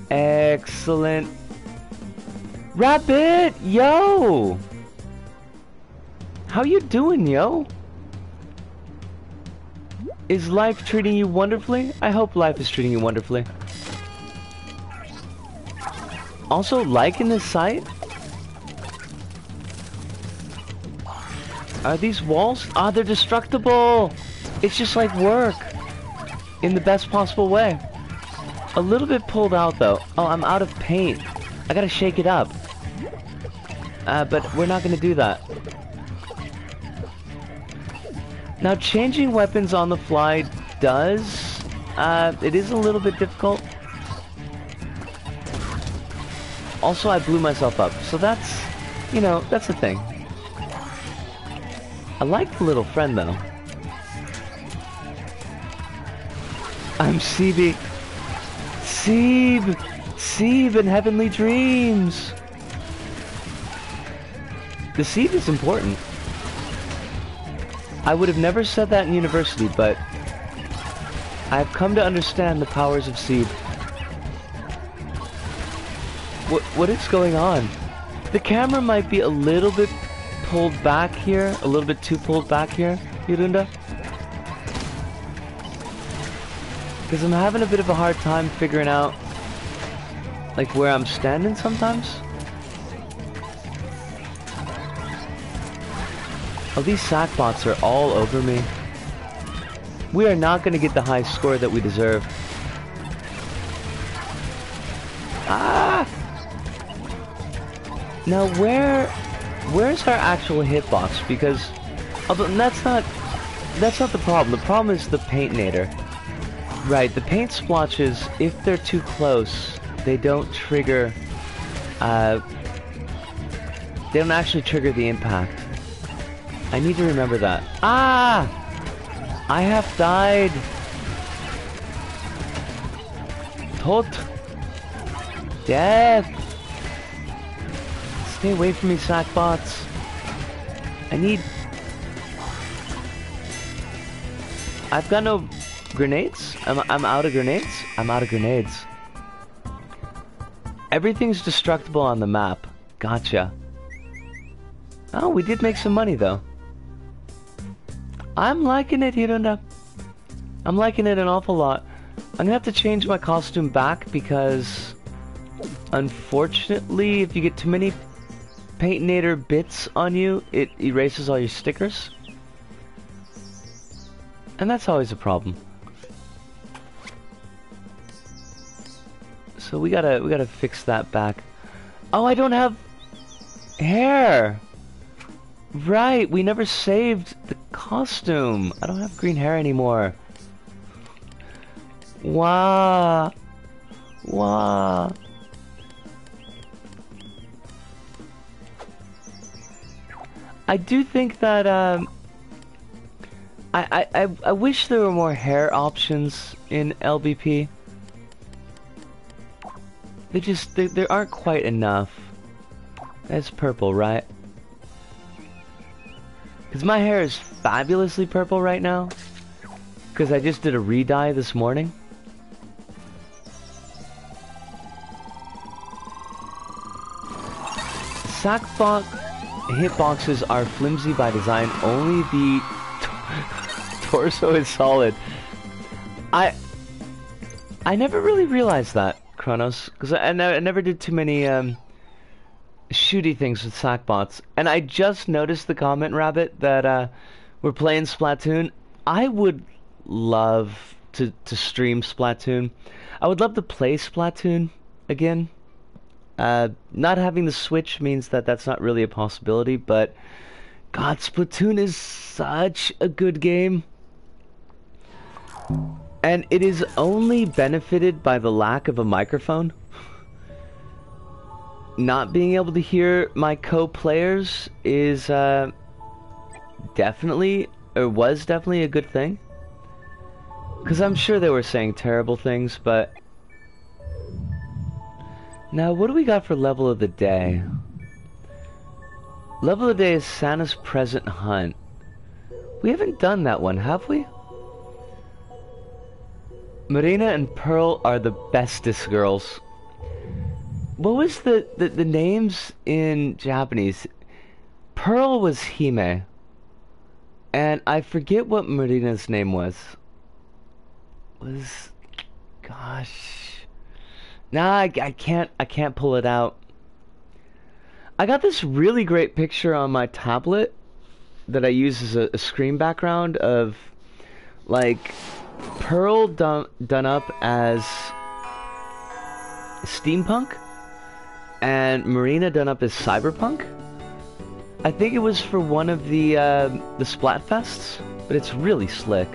Excellent. Rabbit, yo! How you doing, yo? Is life treating you wonderfully? I hope life is treating you wonderfully. Also, liking this site? Are these walls? Ah, they're destructible! It's just like work. In the best possible way. A little bit pulled out though. Oh, I'm out of paint. I gotta shake it up. But we're not gonna do that. Now, changing weapons on the fly does... it is a little bit difficult. Also, I blew myself up, so that's... You know, that's the thing. I like the little friend, though. I'm Seeb. Seeb in Heavenly Dreams! The seed is important. I would have never said that in university, but I've come to understand the powers of seed. What is going on? The camera might be a little bit pulled back here, a little bit too pulled back here, Yurunda. Because I'm having a bit of a hard time figuring out, like, where I'm standing sometimes. Oh, these sackbots are all over me. We are not going to get the high score that we deserve. Ah! Now, where's our actual hitbox? Because, although that's not the problem. The problem is the PtaER. Right, the paint splotches, if they're too close, they don't trigger, they don't actually trigger the impact. I need to remember that. Ah! I have died. Tot. Death. Stay away from me, sackbots. I've got no grenades? I'm out of grenades? I'm out of grenades. Everything's destructible on the map. Gotcha. Oh, we did make some money though. I'm liking it, Hirunda. I'm liking it an awful lot. I'm gonna have to change my costume back because unfortunately if you get too many PtaER bits on you, it erases all your stickers. And that's always a problem. So we gotta fix that back. Oh, I don't have hair! Right, we never saved the costume. I don't have green hair anymore. Wah. Wah. I do think that, I wish there were more hair options in LBP. There aren't quite enough. That's purple, right? Because my hair is fabulously purple right now. Because I just did a re-dye this morning. Sackbot hitboxes are flimsy by design. Only the torso is solid. I never really realized that, Kronos. Because I never did too many shooty things with sackbots. And I just noticed the comment, Rabbit, that we're playing Splatoon. I would love to stream Splatoon. I would love to play Splatoon again. Not having the Switch means that that's not really a possibility, but God, Splatoon is such a good game. And it is only benefited by the lack of a microphone. Not being able to hear my co-players is definitely, or was definitely a good thing. Because I'm sure they were saying terrible things, but... Now, what do we got for level of the day? Level of the day is Santa's Present Hunt. We haven't done that one, have we? Marina and Pearl are the bestest girls. What was the names in Japanese? Pearl was Hime. And I forget what Marina's name was. Gosh. Nah, I can't pull it out. I got this really great picture on my tablet that I use as a screen background of, like, Pearl done up as steampunk and Marina done up as cyberpunk. I think it was for one of the Splatfests, but it's really slick.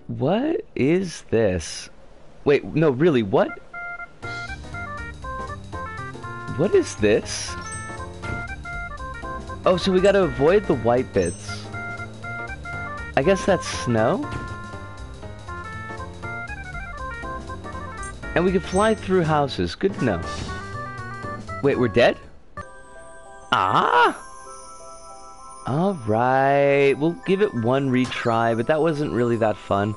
What is this? Wait, no, really, what? What is this? Oh, so we gotta avoid the white bits. I guess that's snow? And we can fly through houses. Good to know. Wait, we're dead? Ah! Alright, we'll give it one retry, but that wasn't really that fun.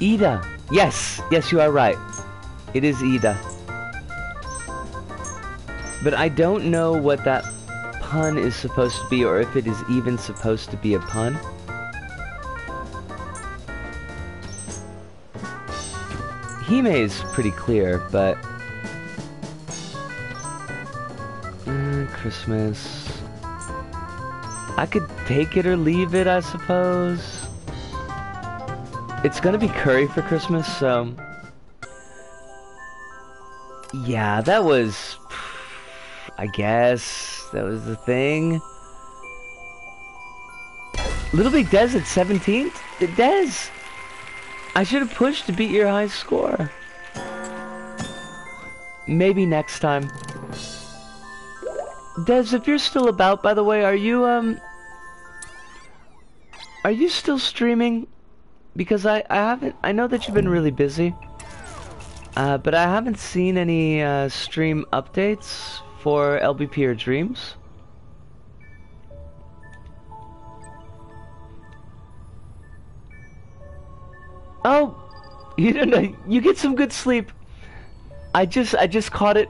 Ida! Yes! Yes, you are right. It is Ida. But I don't know what that pun is supposed to be, or if it is even supposed to be a pun. Hime is pretty clear, but... Christmas... I could take it or leave it, I suppose. It's gonna be curry for Christmas, so... Yeah, that was... I guess... that was the thing. Little Big Dez at 17th? Dez! I should have pushed to beat your high score. Maybe next time. Dez, if you're still about, by the way, are you still streaming? Because I haven't, I know that you've been really busy. But I haven't seen any, stream updates for LBP or Dreams. Oh, you don't know. You get some good sleep. I just caught it,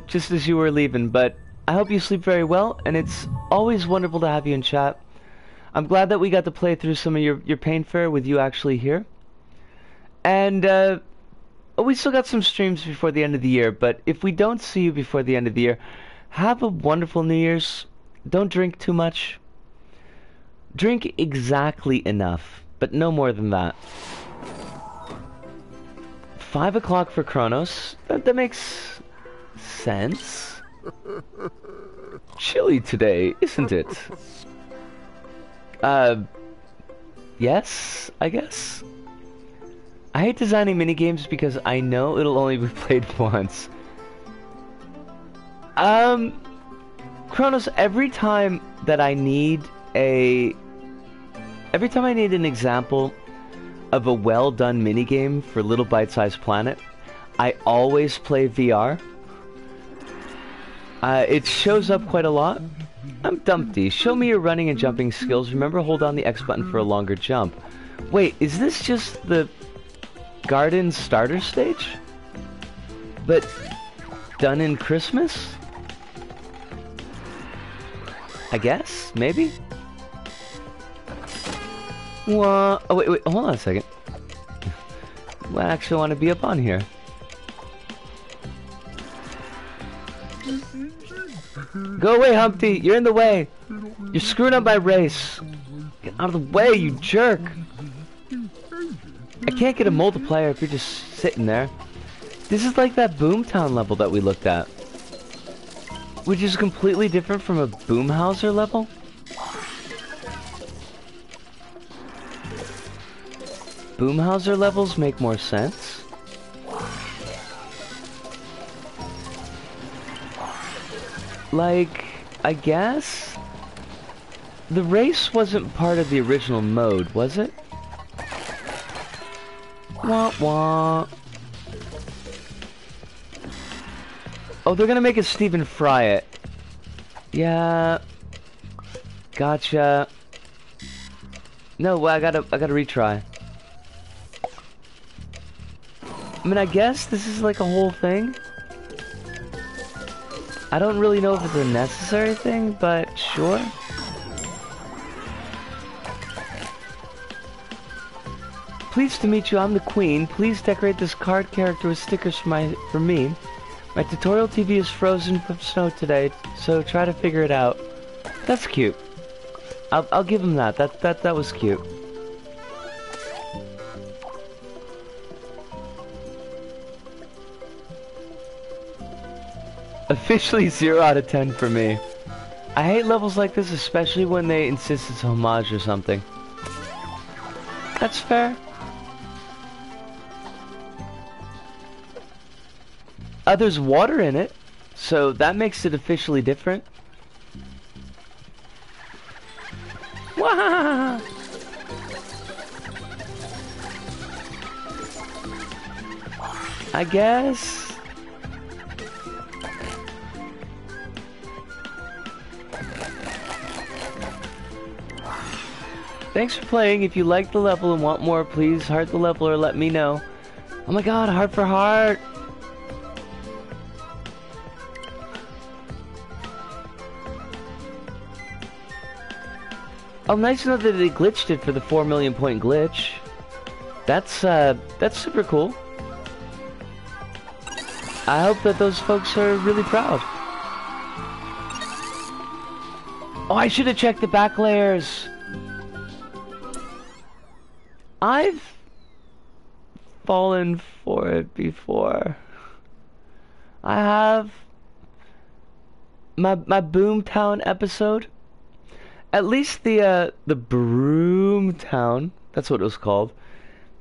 just as you were leaving. But I hope you sleep very well, and it's always wonderful to have you in chat. I'm glad that we got to play through some of your pain fare with you actually here. And we still got some streams before the end of the year. But if we don't see you before the end of the year, have a wonderful New Year's. Don't drink too much. Drink exactly enough, but no more than that. 5 o'clock for Kronos. That makes sense. Chilly today, isn't it? Yes, I guess. I hate designing minigames because I know it'll only be played once. Kronos, every time I need an example of a well-done minigame for Little Bite-Sized Planet, I always play VR. It shows up quite a lot. I'm Dumpty. Show me your running and jumping skills. Remember, hold down the X button for a longer jump. Wait, is this just the garden starter stage? But done in Christmas? I guess? Maybe? Well, oh wait, hold on a second. I actually want to be up on here. Go away, Humpty! You're in the way! You're screwing up my race! Get out of the way, you jerk! I can't get a multiplier if you're just sitting there. This is like that Boomtown level that we looked at. Which is completely different from a Boomhauser level. Boomhauser levels make more sense. Like, I guess? The race wasn't part of the original mode, was it? Wah wah. Oh, they're gonna make us Stephen Fry it. Yeah. Gotcha. No, well, I gotta retry. I mean, I guess this is like a whole thing. I don't really know if it's a necessary thing, but sure. Pleased to meet you, I'm the Queen. Please decorate this card character with stickers for me. My tutorial TV is frozen from snow today, so try to figure it out. That's cute. I'll give him that. That was cute. Officially 0 out of 10 for me. I hate levels like this, especially when they insist it's homage or something. That's fair. There's water in it, so that makes it officially different. Wah! I guess. Thanks for playing. If you like the level and want more, please heart the level or let me know. Oh my god, heart for heart! Oh, nice to know that they glitched it for the 4 million point glitch. That's super cool. I hope that those folks are really proud. Oh, I should have checked the back layers. I've fallen for it before. I have. My Boomtown episode. At least the Broomtown, that's what it was called.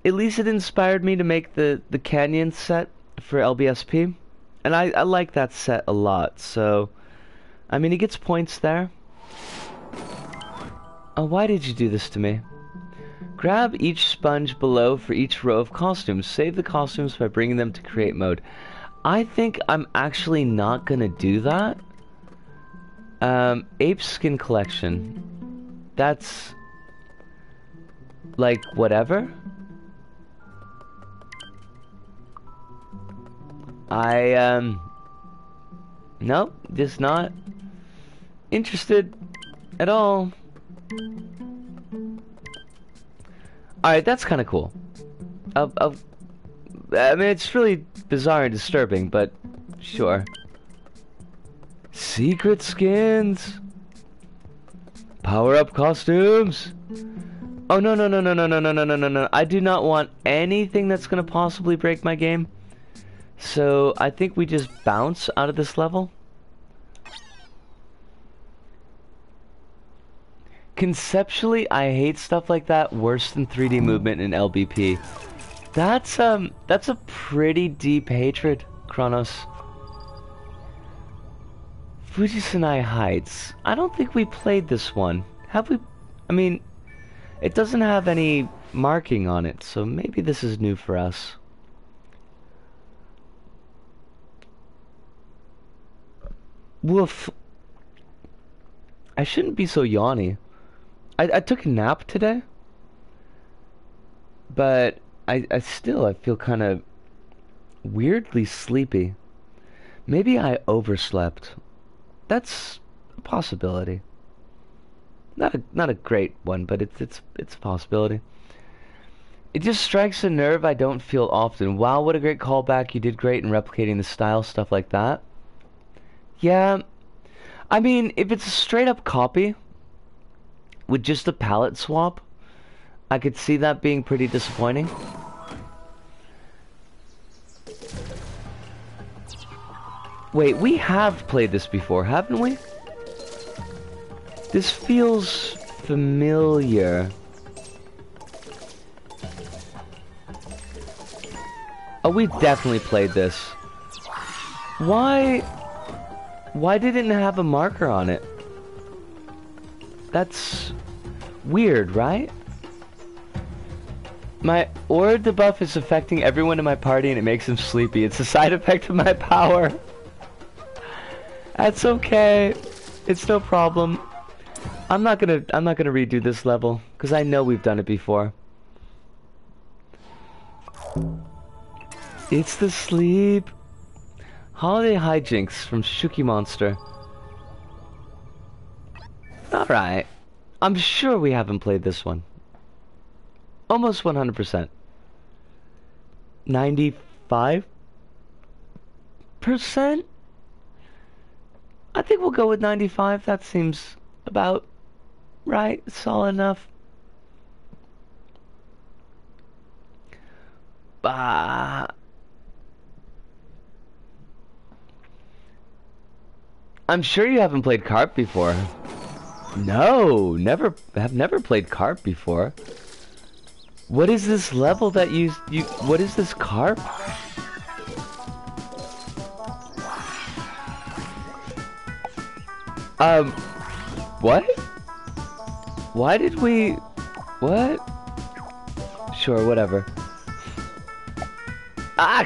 At least it inspired me to make the Canyon set for LBSP. And I like that set a lot, so I mean, he gets points there. Oh, why did you do this to me? Grab each sponge below for each row of costumes. Save the costumes by bringing them to create mode. I think I'm actually not gonna do that. Ape skin collection. That's like whatever. Nope, just not interested at all. Alright, that's kind of cool. I mean, it's really bizarre and disturbing, but sure. Secret skins! Power-up costumes! Oh, no, no, no, no, no, no, no, no, no, no, no. I do not want anything that's gonna possibly break my game. So, I think we just bounce out of this level. Conceptually, I hate stuff like that worse than 3D movement in LBP. That's a pretty deep hatred, Kronos. Fujisanai Heights. I don't think we played this one. Have we? I mean, it doesn't have any marking on it, so maybe this is new for us. Woof. I shouldn't be so yawny. I took a nap today, but I feel kind of weirdly sleepy. Maybe I overslept. That's a possibility. Not a great one, but it's a possibility. It just strikes a nerve I don't feel often. Wow, what a great callback. You did great in replicating the style, stuff like that. Yeah, I mean, if it's a straight up copy with just a palette swap, I could see that being pretty disappointing. Wait, we have played this before, haven't we? This feels familiar. Oh, we definitely played this. Why didn't it have a marker on it? That's weird, right? My aura debuff is affecting everyone in my party and it makes them sleepy. It's a side effect of my power. That's okay. It's no problem. I'm not gonna redo this level because I know we've done it before. It's the sleep. Holiday hijinks from Shuki Monster. Alright. I'm sure we haven't played this one. Almost 100%. 95%? I think we'll go with 95. That seems about right. Solid enough. I'm sure you haven't played Carp before. No, have never played Carp before. What is this level that you what is this Carp? What? Why did we... What? Sure, whatever. Ah!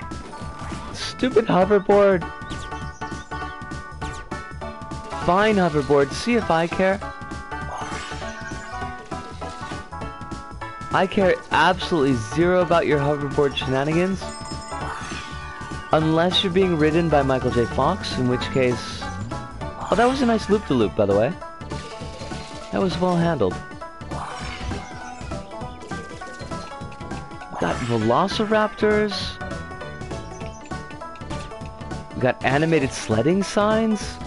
Stupid hoverboard. Fine, hoverboard. See if I care. I care absolutely zero about your hoverboard shenanigans. Unless you're being ridden by Michael J. Fox, in which case... Oh, that was a nice loop-de-loop, by the way. That was well handled. Got velociraptors. We got animated sledding signs.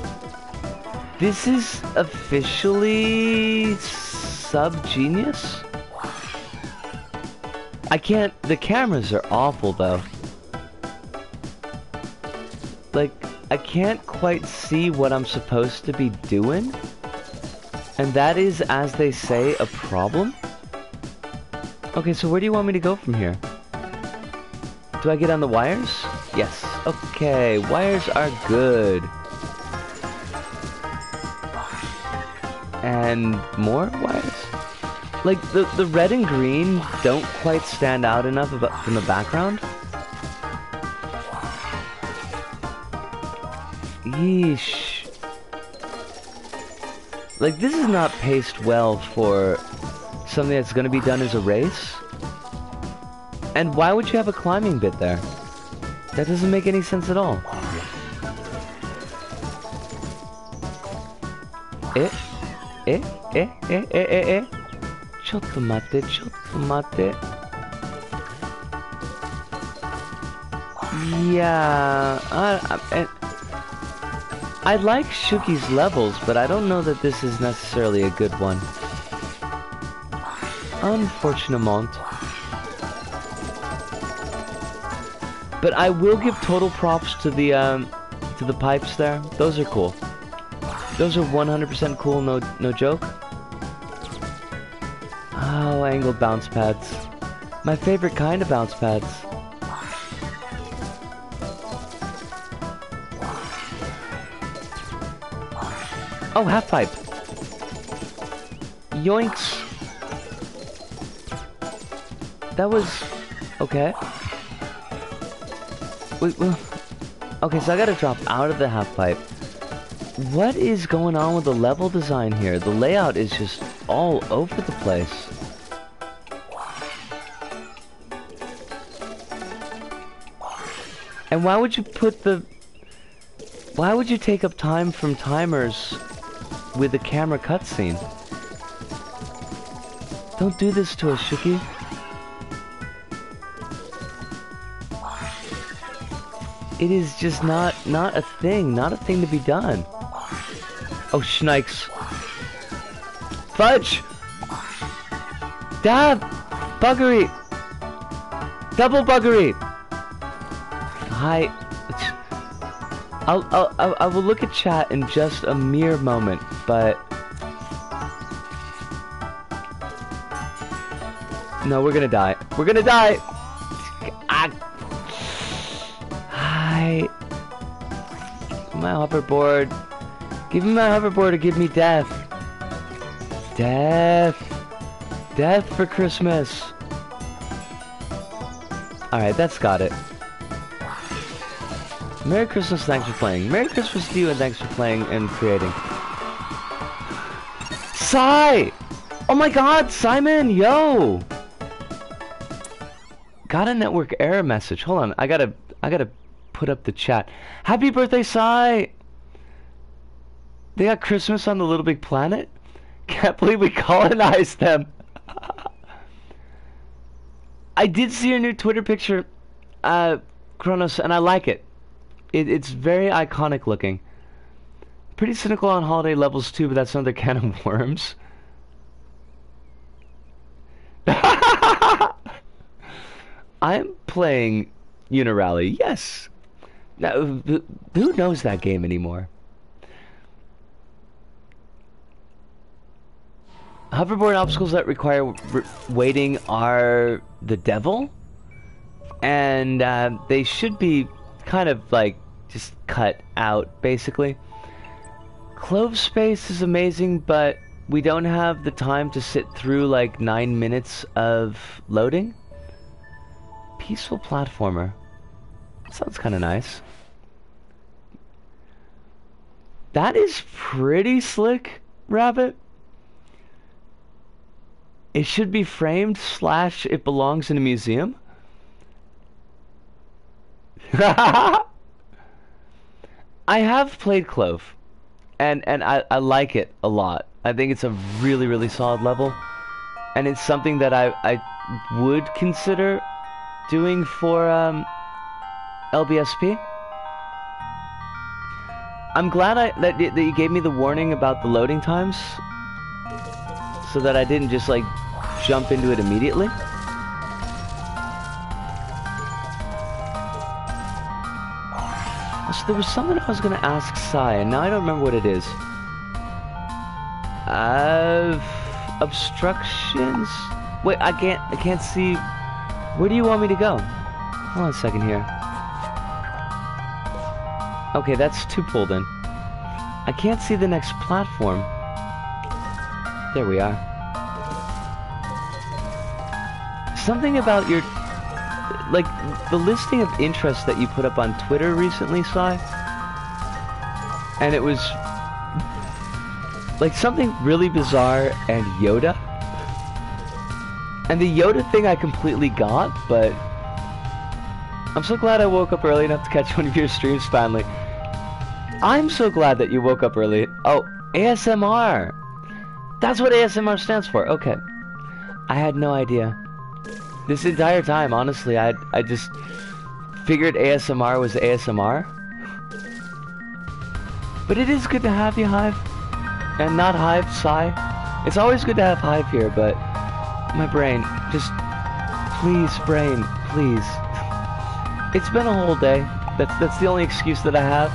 This is officially sub-genius. I can't... The cameras are awful, though. Like, I can't quite see what I'm supposed to be doing. And that is, as they say, a problem. Okay, so where do you want me to go from here? Do I get on the wires? Yes. Okay, wires are good. And more wires? Like, the red and green don't quite stand out enough from the background. Yeesh. Like, this is not paced well for something that's gonna be done as a race. And why would you have a climbing bit there? That doesn't make any sense at all. Chotto matte, chotto matte. Yeah, I like Shuki's levels, but I don't know that this is necessarily a good one. Unfortunatement. But I will give total props to the pipes there. Those are cool. Those are 100% cool, no joke. Oh, angled bounce pads. My favorite kind of bounce pads. Oh, half pipe. Yoinks. That was... okay. Wait, well... Okay, so I gotta drop out of the half pipe. What is going on with the level design here? The layout is just all over the place. And why would you put the... Why would you take up time from timers with a camera cutscene? Don't do this to us, Shuki. It is just not a thing to be done. Oh, Schnikes. Fudge! Dab! Buggery! Double buggery! Hi. I will look at chat in just a mere moment, but... No, we're gonna die. We're gonna die! Hi. My hoverboard. Give me my hoverboard or give me death. Death. Death for Christmas. Alright, that's got it. Merry Christmas, thanks for playing. Merry Christmas to you and thanks for playing and creating. Sai! Oh my god, Simon, yo! Got a network error message. Hold on, I gotta put up the chat. Happy birthday, Sai! They got Christmas on the LittleBigPlanet? Can't believe we colonized them. I did see your new Twitter picture, Kronos, and I like it. It's very iconic looking. Pretty cynical on holiday levels too, but that's another can of worms. I'm playing Unirally, yes. Now, who knows that game anymore? Hoverboard obstacles that require waiting are the devil, and they should be kind of like just cut out basically. Clove space is amazing, but we don't have the time to sit through like 9 minutes of loading. Peaceful platformer. Sounds kind of nice. That is pretty slick, Rabbit. It should be framed / it belongs in a museum. I have played Clove, and I like it a lot. I think it's a really, really solid level, and it's something that I would consider doing for LBSP. I'm glad that you gave me the warning about the loading times, so that I didn't just like jump into it immediately. So there was something I was gonna ask Sai, and now I don't remember what it is. Obstructions? Wait, I can't see. Where do you want me to go? Hold on a second here. Okay, that's too pulled in. I can't see the next platform. There we are. Something about your... like, the listing of interests that you put up on Twitter recently, Sai. And it was... like, something really bizarre and Yoda. And the Yoda thing I completely got, but... I'm so glad I woke up early enough to catch one of your streams finally. I'm so glad that you woke up early. Oh, ASMR! That's what ASMR stands for. Okay. I had no idea. This entire time, honestly, I just figured ASMR was ASMR. But it is good to have you, Hive. And not Hive, Sai. It's always good to have Hive here, but my brain, just please, brain, please. It's been a whole day. That's the only excuse that I have.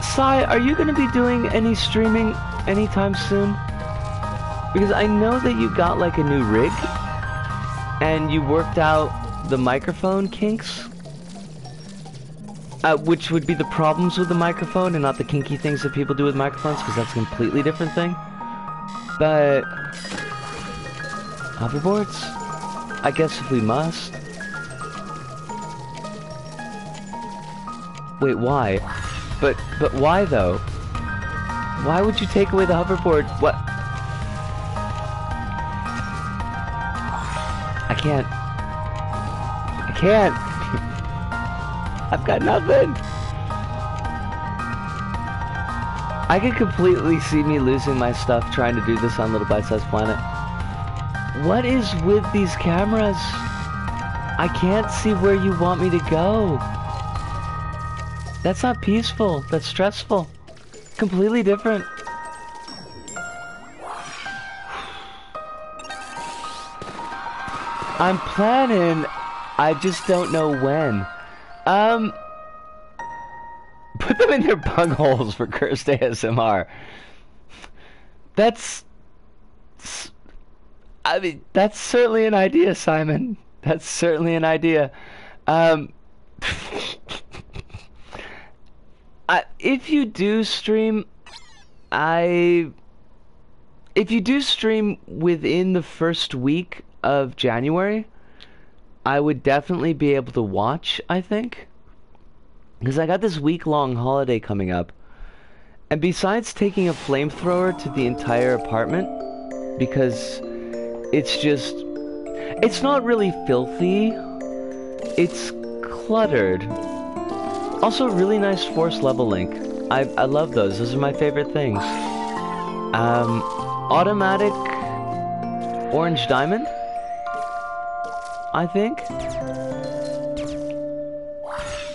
Sai, are you going to be doing any streaming anytime soon? Because I know that you got like a new rig, and you worked out the microphone kinks, which would be the problems with the microphone and not the kinky things that people do with microphones, because that's a completely different thing. But hoverboards? I guess if we must. Wait, why? But why though? Why would you take away the hoverboard? What? I can't. I've got nothing. I could completely see me losing my stuff trying to do this on LittleBigPlanet. What is with these cameras? I can't see where you want me to go. That's not peaceful. That's stressful. Completely different. I'm planning. I just don't know when. Put them in their bungholes for cursed ASMR. That's... I mean, that's certainly an idea, Simon. That's certainly an idea. If you do stream, if you do stream within the first week of January, I would definitely be able to watch, I think. Because I got this week-long holiday coming up. And besides taking a flamethrower to the entire apartment, because it's just... It's not really filthy. It's cluttered. Also, really nice force level link. I love those. Those are my favorite things. Automatic orange diamond, I think.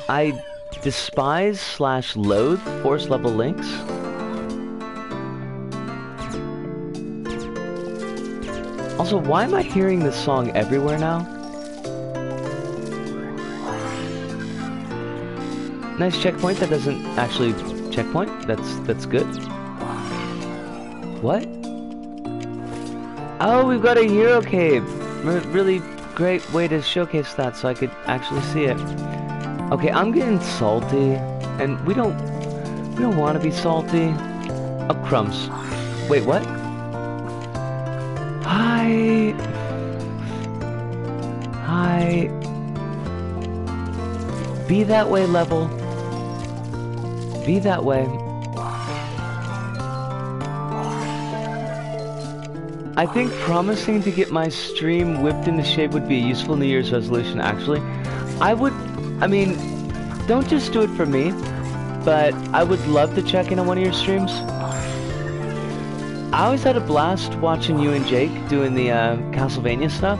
I despise / loathe force level links. Also, why am I hearing this song everywhere now? Nice checkpoint. That doesn't actually checkpoint. That's good. What? Oh, we've got a hero cave. Really great way to showcase that so I could actually see it. Okay, I'm getting salty, and we don't want to be salty. Oh, crumbs. Wait, what? Hi. Hi. Be that way, level. Be that way. I think promising to get my stream whipped into shape would be a useful New Year's resolution, actually. I mean, don't just do it for me, but I would love to check in on one of your streams. I always had a blast watching you and Jake doing the Castlevania stuff.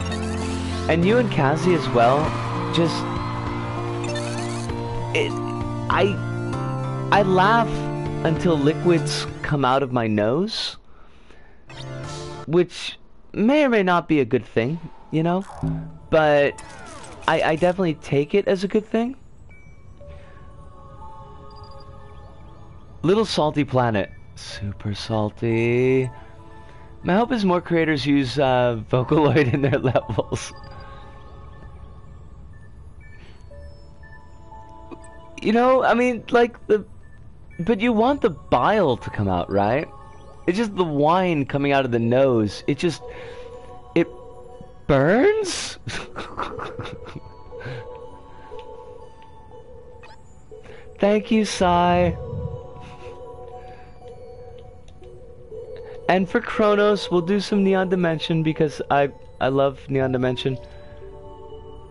And you and Cassie as well. Just... I laugh until liquids come out of my nose. Which may or may not be a good thing, you know? But I definitely take it as a good thing. Little Salty Planet. Super salty. My hope is more creators use Vocaloid in their levels. You know, I mean, like but you want the bile to come out, right? It's just the wine coming out of the nose. It burns? Thank you, Sai. And for Chronos, we'll do some Neon Dimension because I love Neon Dimension.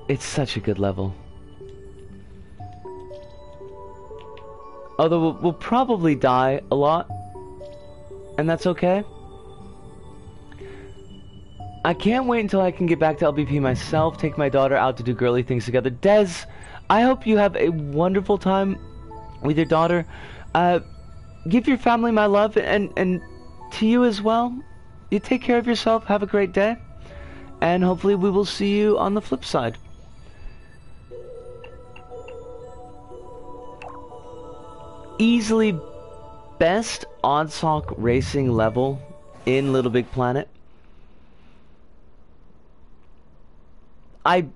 It's such a good level. Although we'll probably die a lot. And that's okay. I can't wait until I can get back to LBP myself, take my daughter out to do girly things together. Des, I hope you have a wonderful time with your daughter. Give your family my love, and to you as well. You take care of yourself, have a great day, and hopefully we will see you on the flip side. Easily best Oddsock racing level in LittleBigPlanet. I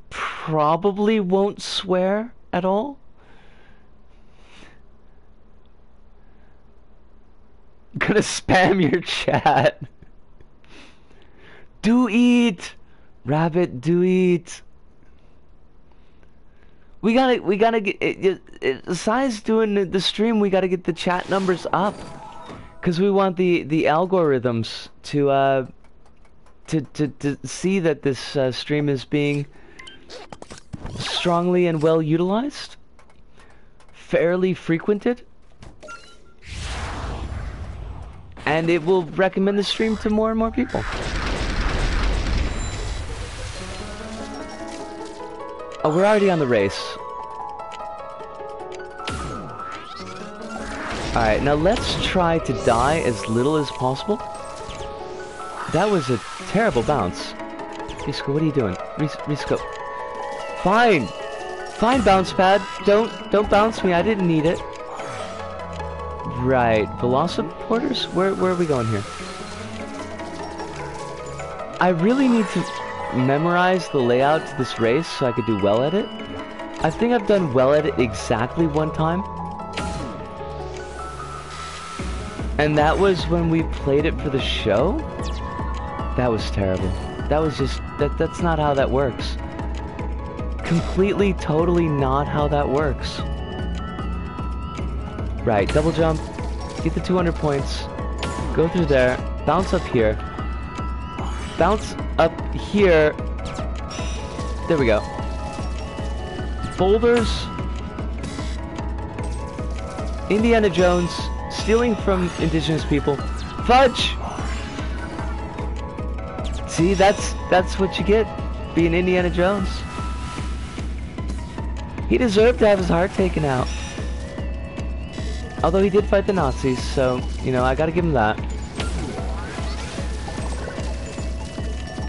probably won't swear at all. Gonna spam your chat. Do eat, rabbit. Do eat. We gotta get Sai's doing the stream. We gotta get the chat numbers up, cause we want the algorithms to see that this stream is being strongly and well utilized, fairly frequented, and it will recommend the stream to more and more people. Oh, we're already on the race. Alright, now let's try to die as little as possible. That was a terrible bounce. Risco, what are you doing? Risco. Fine! Fine, bounce pad. Don't bounce me, I didn't need it. Right, Velociporters? Where are we going here? I really need to memorize the layout to this race so I could do well at it. I think I've done well at it exactly one time. And that was when we played it for the show? That was terrible. That was just... That's not how that works. Completely, totally not how that works. Right, double jump. Get the 200 points. Go through there. Bounce up here. Bounce up here. There we go. Boulders. Indiana Jones. Stealing from indigenous people. Fudge! See, that's what you get being Indiana Jones. He deserved to have his heart taken out. Although he did fight the Nazis, so, you know, I gotta give him that.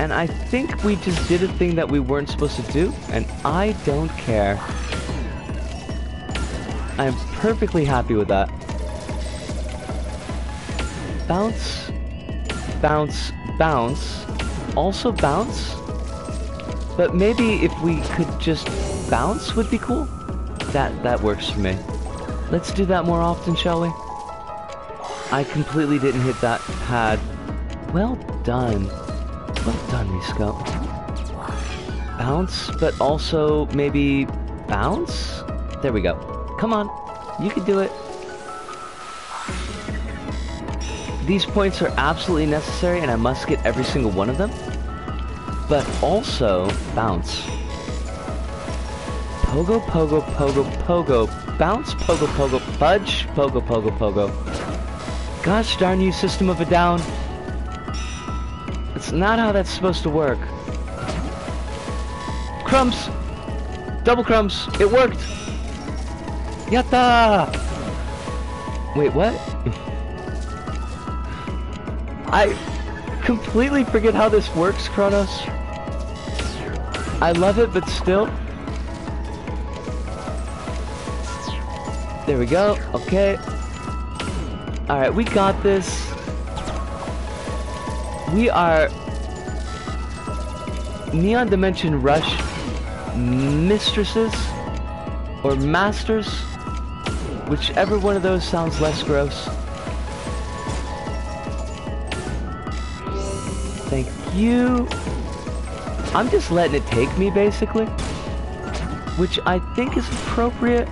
And I think we just did a thing that we weren't supposed to do, and I don't care. I'm perfectly happy with that. Bounce, bounce, bounce. Also bounce. But maybe if we could just bounce would be cool. That works for me. Let's do that more often, shall we? I completely didn't hit that pad. Well done. Well done, Risco. Bounce, but also maybe bounce? There we go. Come on. You can do it. These points are absolutely necessary, and I must get every single one of them. But also, bounce. Pogo, pogo, pogo, pogo. Bounce, pogo, pogo, fudge, pogo, pogo, pogo. Gosh darn you, System of a Down. It's not how that's supposed to work. Crumbs! Double crumbs! It worked! Yatta! Wait, what? I completely forget how this works, Kronos. I love it, but still. There we go. Okay. Alright, we got this. We are Neon Dimension Rush mistresses or masters, whichever one of those sounds less gross. Thank you. I'm just letting it take me, basically, which I think is appropriate.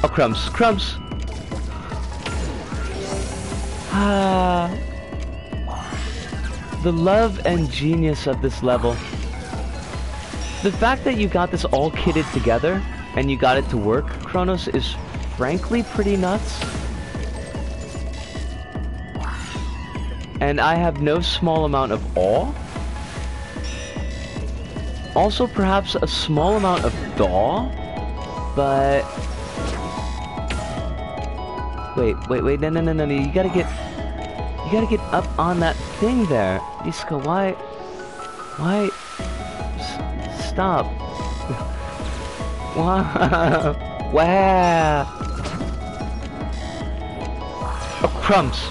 Oh, crumbs, crumbs. Ah, the love and genius of this level. The fact that you got this all kitted together and you got it to work, Kronos, is frankly pretty nuts. And I have no small amount of awe. Also, perhaps a small amount of daw, but... Wait, no, you gotta get up on that thing there. Iska, why? Stop. Wow. Wow. Oh, crumbs.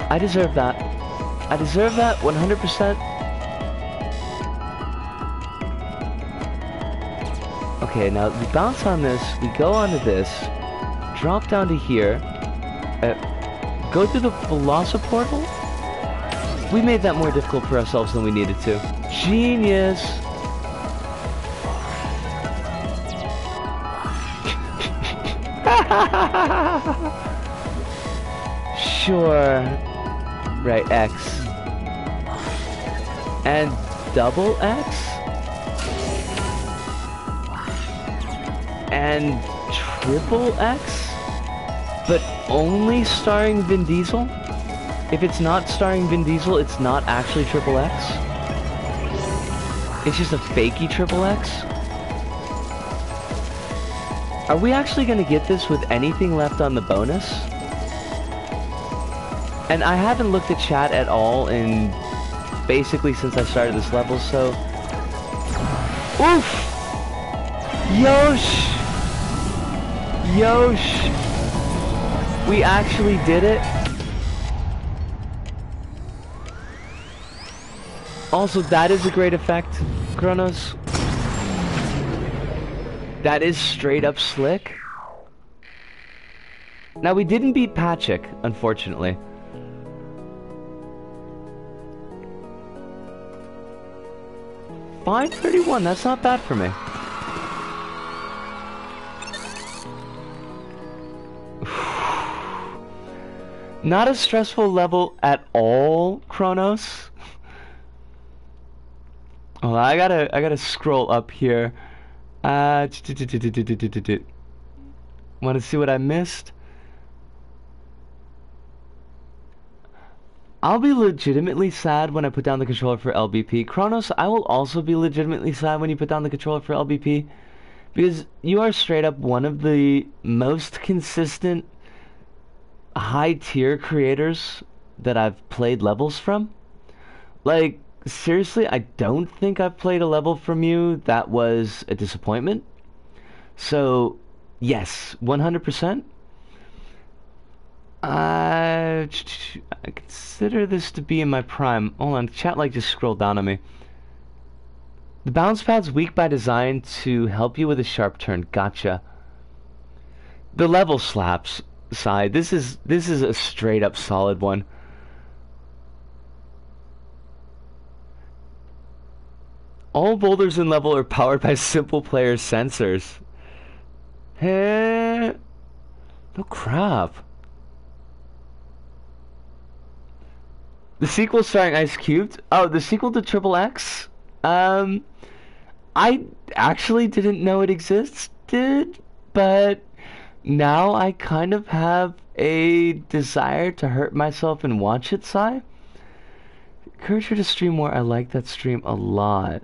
I deserve that. I deserve that 100%. Okay, now we bounce on this, we go onto this, drop down to here, go through the Velociportal. We made that more difficult for ourselves than we needed to. Genius! Sure. Right, X. And double X? And triple X? But only starring Vin Diesel? If it's not starring Vin Diesel, it's not actually triple X? It's just a fakey triple X? Are we actually gonna get this with anything left on the bonus? And I haven't looked at chat at all in basically since I started this level, so... Oof! Yosh! Yosh! We actually did it. Also, that is a great effect, Kronos. That is straight up slick. Now, we didn't beat Patrick, unfortunately. $531, that's not bad for me. Not a stressful level at all, Kronos. Oh, I gotta scroll up here. Want to see what I missed? I'll be legitimately sad when I put down the controller for LBP. Kronos, I will also be legitimately sad when you put down the controller for LBP. Because you are straight up one of the most consistent high-tier creators that I've played levels from. Like, seriously, I don't think I've played a level from you that was a disappointment. So, yes, 100%. I consider this to be in my prime. Hold on, chat like just scrolled down on me. The bounce pad's weak by design to help you with a sharp turn. Gotcha. The level slaps side. This is a straight up solid one. All boulders in level are powered by simple player sensors. Heh. No crap. The sequel starring Ice Cubed? Oh, the sequel to Triple X? I actually didn't know it existed, but now I kind of have a desire to hurt myself and watch it, Sai. Encourage her to stream more. I like that stream a lot.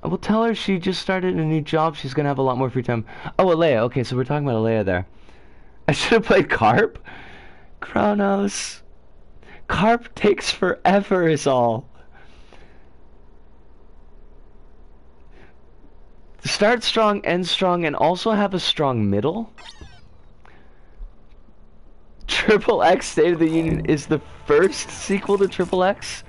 I will tell her she just started a new job. She's gonna have a lot more free time. Oh, Alea. Okay, so we're talking about Alea there. I should have played Carp. Kronos. Carp takes forever is all. Start strong, end strong, and also have a strong middle. Triple X State of the Union is the first sequel to Triple X?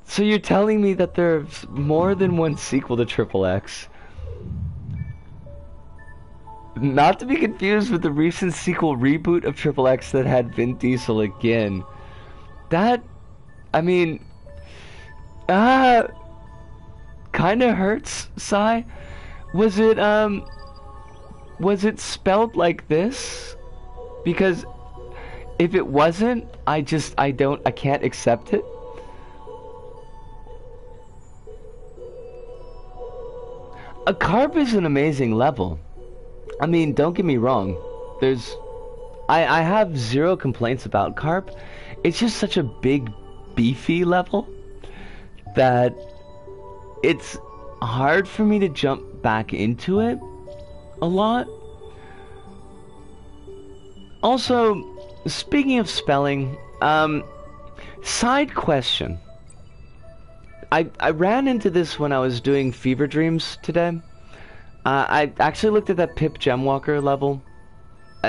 So you're telling me that there's more than one sequel to Triple X? Not to be confused with the recent sequel reboot of Triple X that had Vin Diesel again. That, I mean, kinda hurts, Sai. Was it spelled like this? Because if it wasn't, I can't accept it. A Carp is an amazing level. I mean, don't get me wrong. I have zero complaints about Carp. It's just such a big, beefy level that it's hard for me to jump back into it a lot. Also, speaking of spelling, side question. I ran into this when I was doing Fever Dreams today. I actually looked at that Pip Gemwalker level,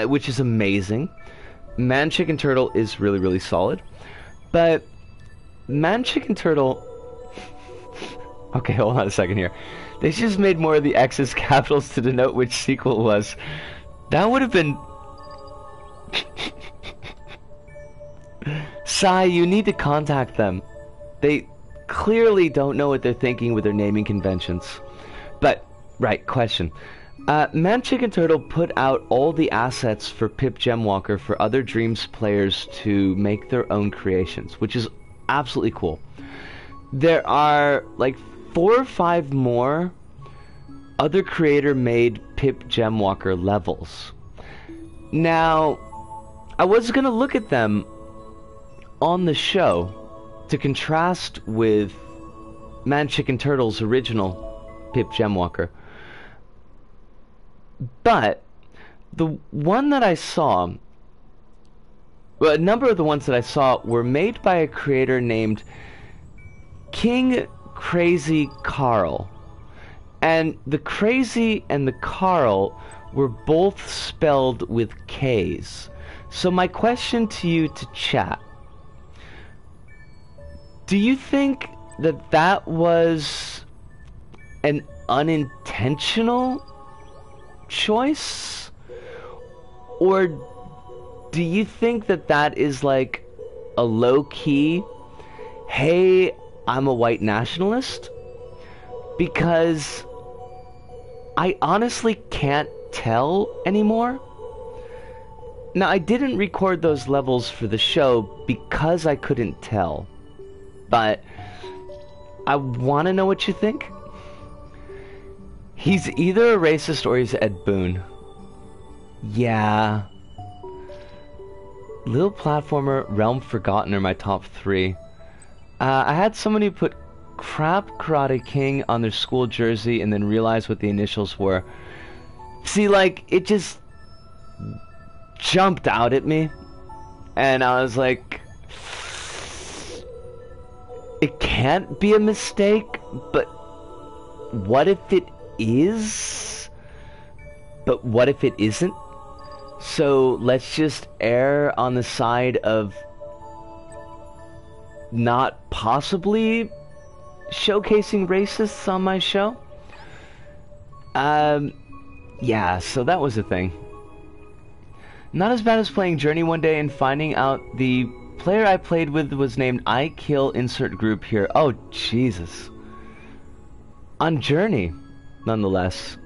which is amazing. Man Chicken Turtle is really, really solid. But Man Chicken Turtle... Okay, hold on a second here. They just made more of the X's capitals to denote which sequel it was. That would have been... Sai, you need to contact them. They clearly don't know what they're thinking with their naming conventions. But, right, question. Man Chicken Turtle put out all the assets for Pip Gemwalker for other Dreams players to make their own creations, which is absolutely cool. There are like 4 or 5 more other creator-made Pip Gemwalker levels. Now, I was gonna look at them on the show to contrast with Man Chicken Turtles original Pip Gemwalker. But the one that I saw, well, a number of the ones that I saw were made by a creator named King Crazy Carl. And the Crazy and the Carl were both spelled with K's. So my question to you to chat, do you think that that was an unintentional choice? Or do you think that that is like a low-key, hey, I'm a white nationalist? Because I honestly can't tell anymore. Now, I didn't record those levels for the show because I couldn't tell. But I want to know what you think. He's either a racist or he's Ed Boon. Yeah. Little Platformer, Realm Forgotten are my top 3. I had somebody put Crap Karate King on their school jersey and then realized what the initials were. See, like, it just jumped out at me. And I was like, it can't be a mistake, but what if it is? But what if it isn't? So let's just err on the side of not possibly showcasing racists on my show. Yeah, so that was the thing. Not as bad as playing Journey one day and finding out the player I played with was named I Kill Insert Group here. Oh, Jesus. On Journey, nonetheless.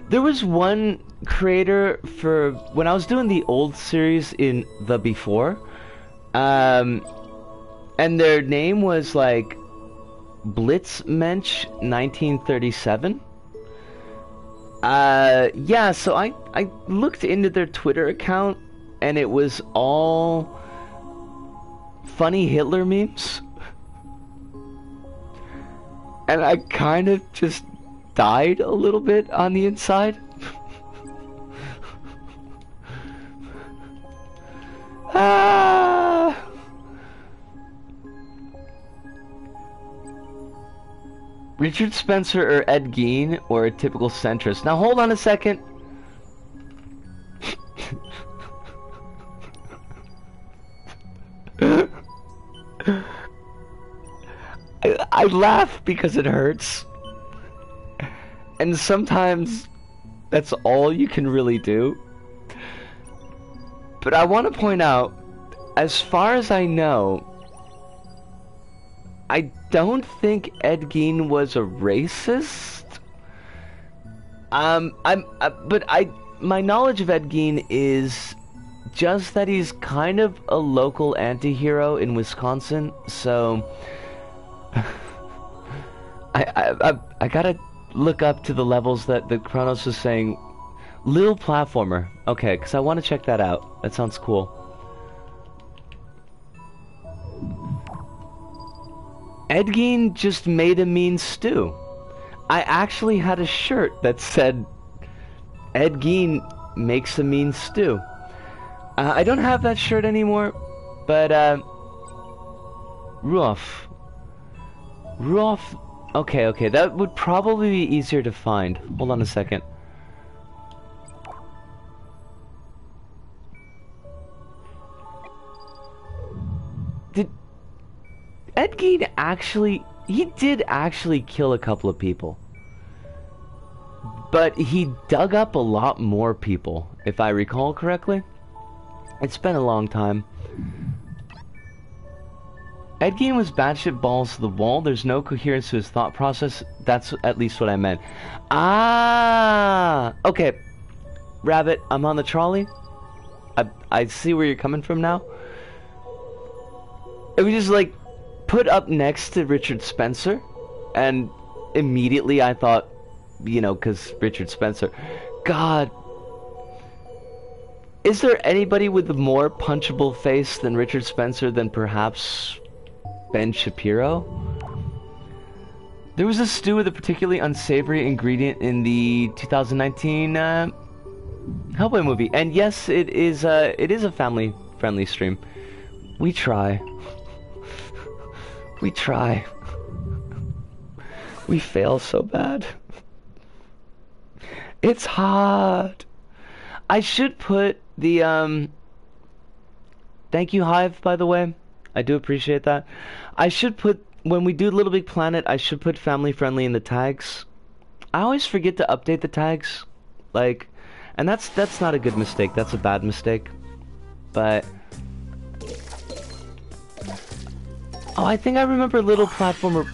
There was one creator for when I was doing the old series in the Before, and their name was like Blitzmensch 1937. Yeah, so I looked into their Twitter account and it was all funny Hitler memes. And I kind of just died a little bit on the inside. Ah! Richard Spencer or Ed Gein or a typical centrist? Now hold on a second. I laugh because it hurts. And sometimes that's all you can really do. But I want to point out, as far as I know, I don't think Ed Gein was a racist. My knowledge of Ed Gein is just that he's kind of a local anti-hero in Wisconsin, so I gotta look up to the levels that the Kronos was saying. Little Platformer, okay, because I want to check that out. That sounds cool. Ed Gein just made a mean stew. I actually had a shirt that said Ed Gein makes a mean stew. I don't have that shirt anymore, but Ruoff, okay, that would probably be easier to find. Hold on a second. Did Ed Gein actually... He did actually kill a couple of people. But he dug up a lot more people, if I recall correctly. It's been a long time. Ed Gein was batshit balls to the wall. There's no coherence to his thought process. That's at least what I meant. Ah! Okay. Rabbit, I'm on the trolley. I see where you're coming from now. It was just like put up next to Richard Spencer, and immediately I thought, you know, because Richard Spencer. God. Is there anybody with a more punchable face than Richard Spencer than perhaps Ben Shapiro? There was a stew with a particularly unsavory ingredient in the 2019 Hellboy movie, and yes, it is a family-friendly stream. We try. We try. We fail so bad. It's hard. I should put the thank you, Hive, by the way. I do appreciate that. I should put, when we do Little Big Planet, I should put family friendly in the tags. I always forget to update the tags. Like, and that's not a good mistake. That's a bad mistake. But oh, I think I remember Little Platformer.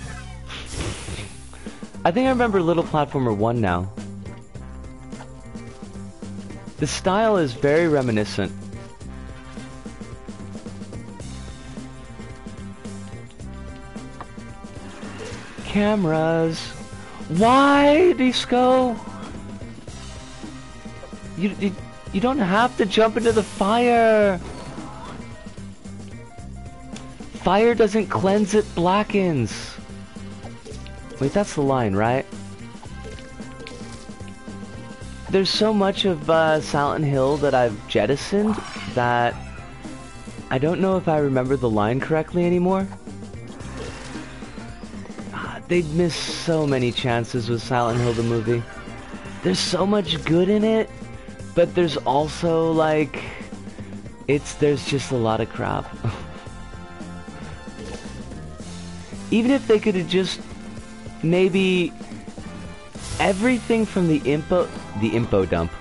I think I remember Little Platformer 1 now. The style is very reminiscent. Cameras. Why, Disco? You don't have to jump into the fire. Fire doesn't cleanse, it blackens. Wait, that's the line, right? There's so much of Silent Hill that I've jettisoned that I don't know if I remember the line correctly anymore. They'd missed so many chances with Silent Hill the movie. There's so much good in it, but there's also like, there's just a lot of crap. Even if they could have just maybe everything from the info dump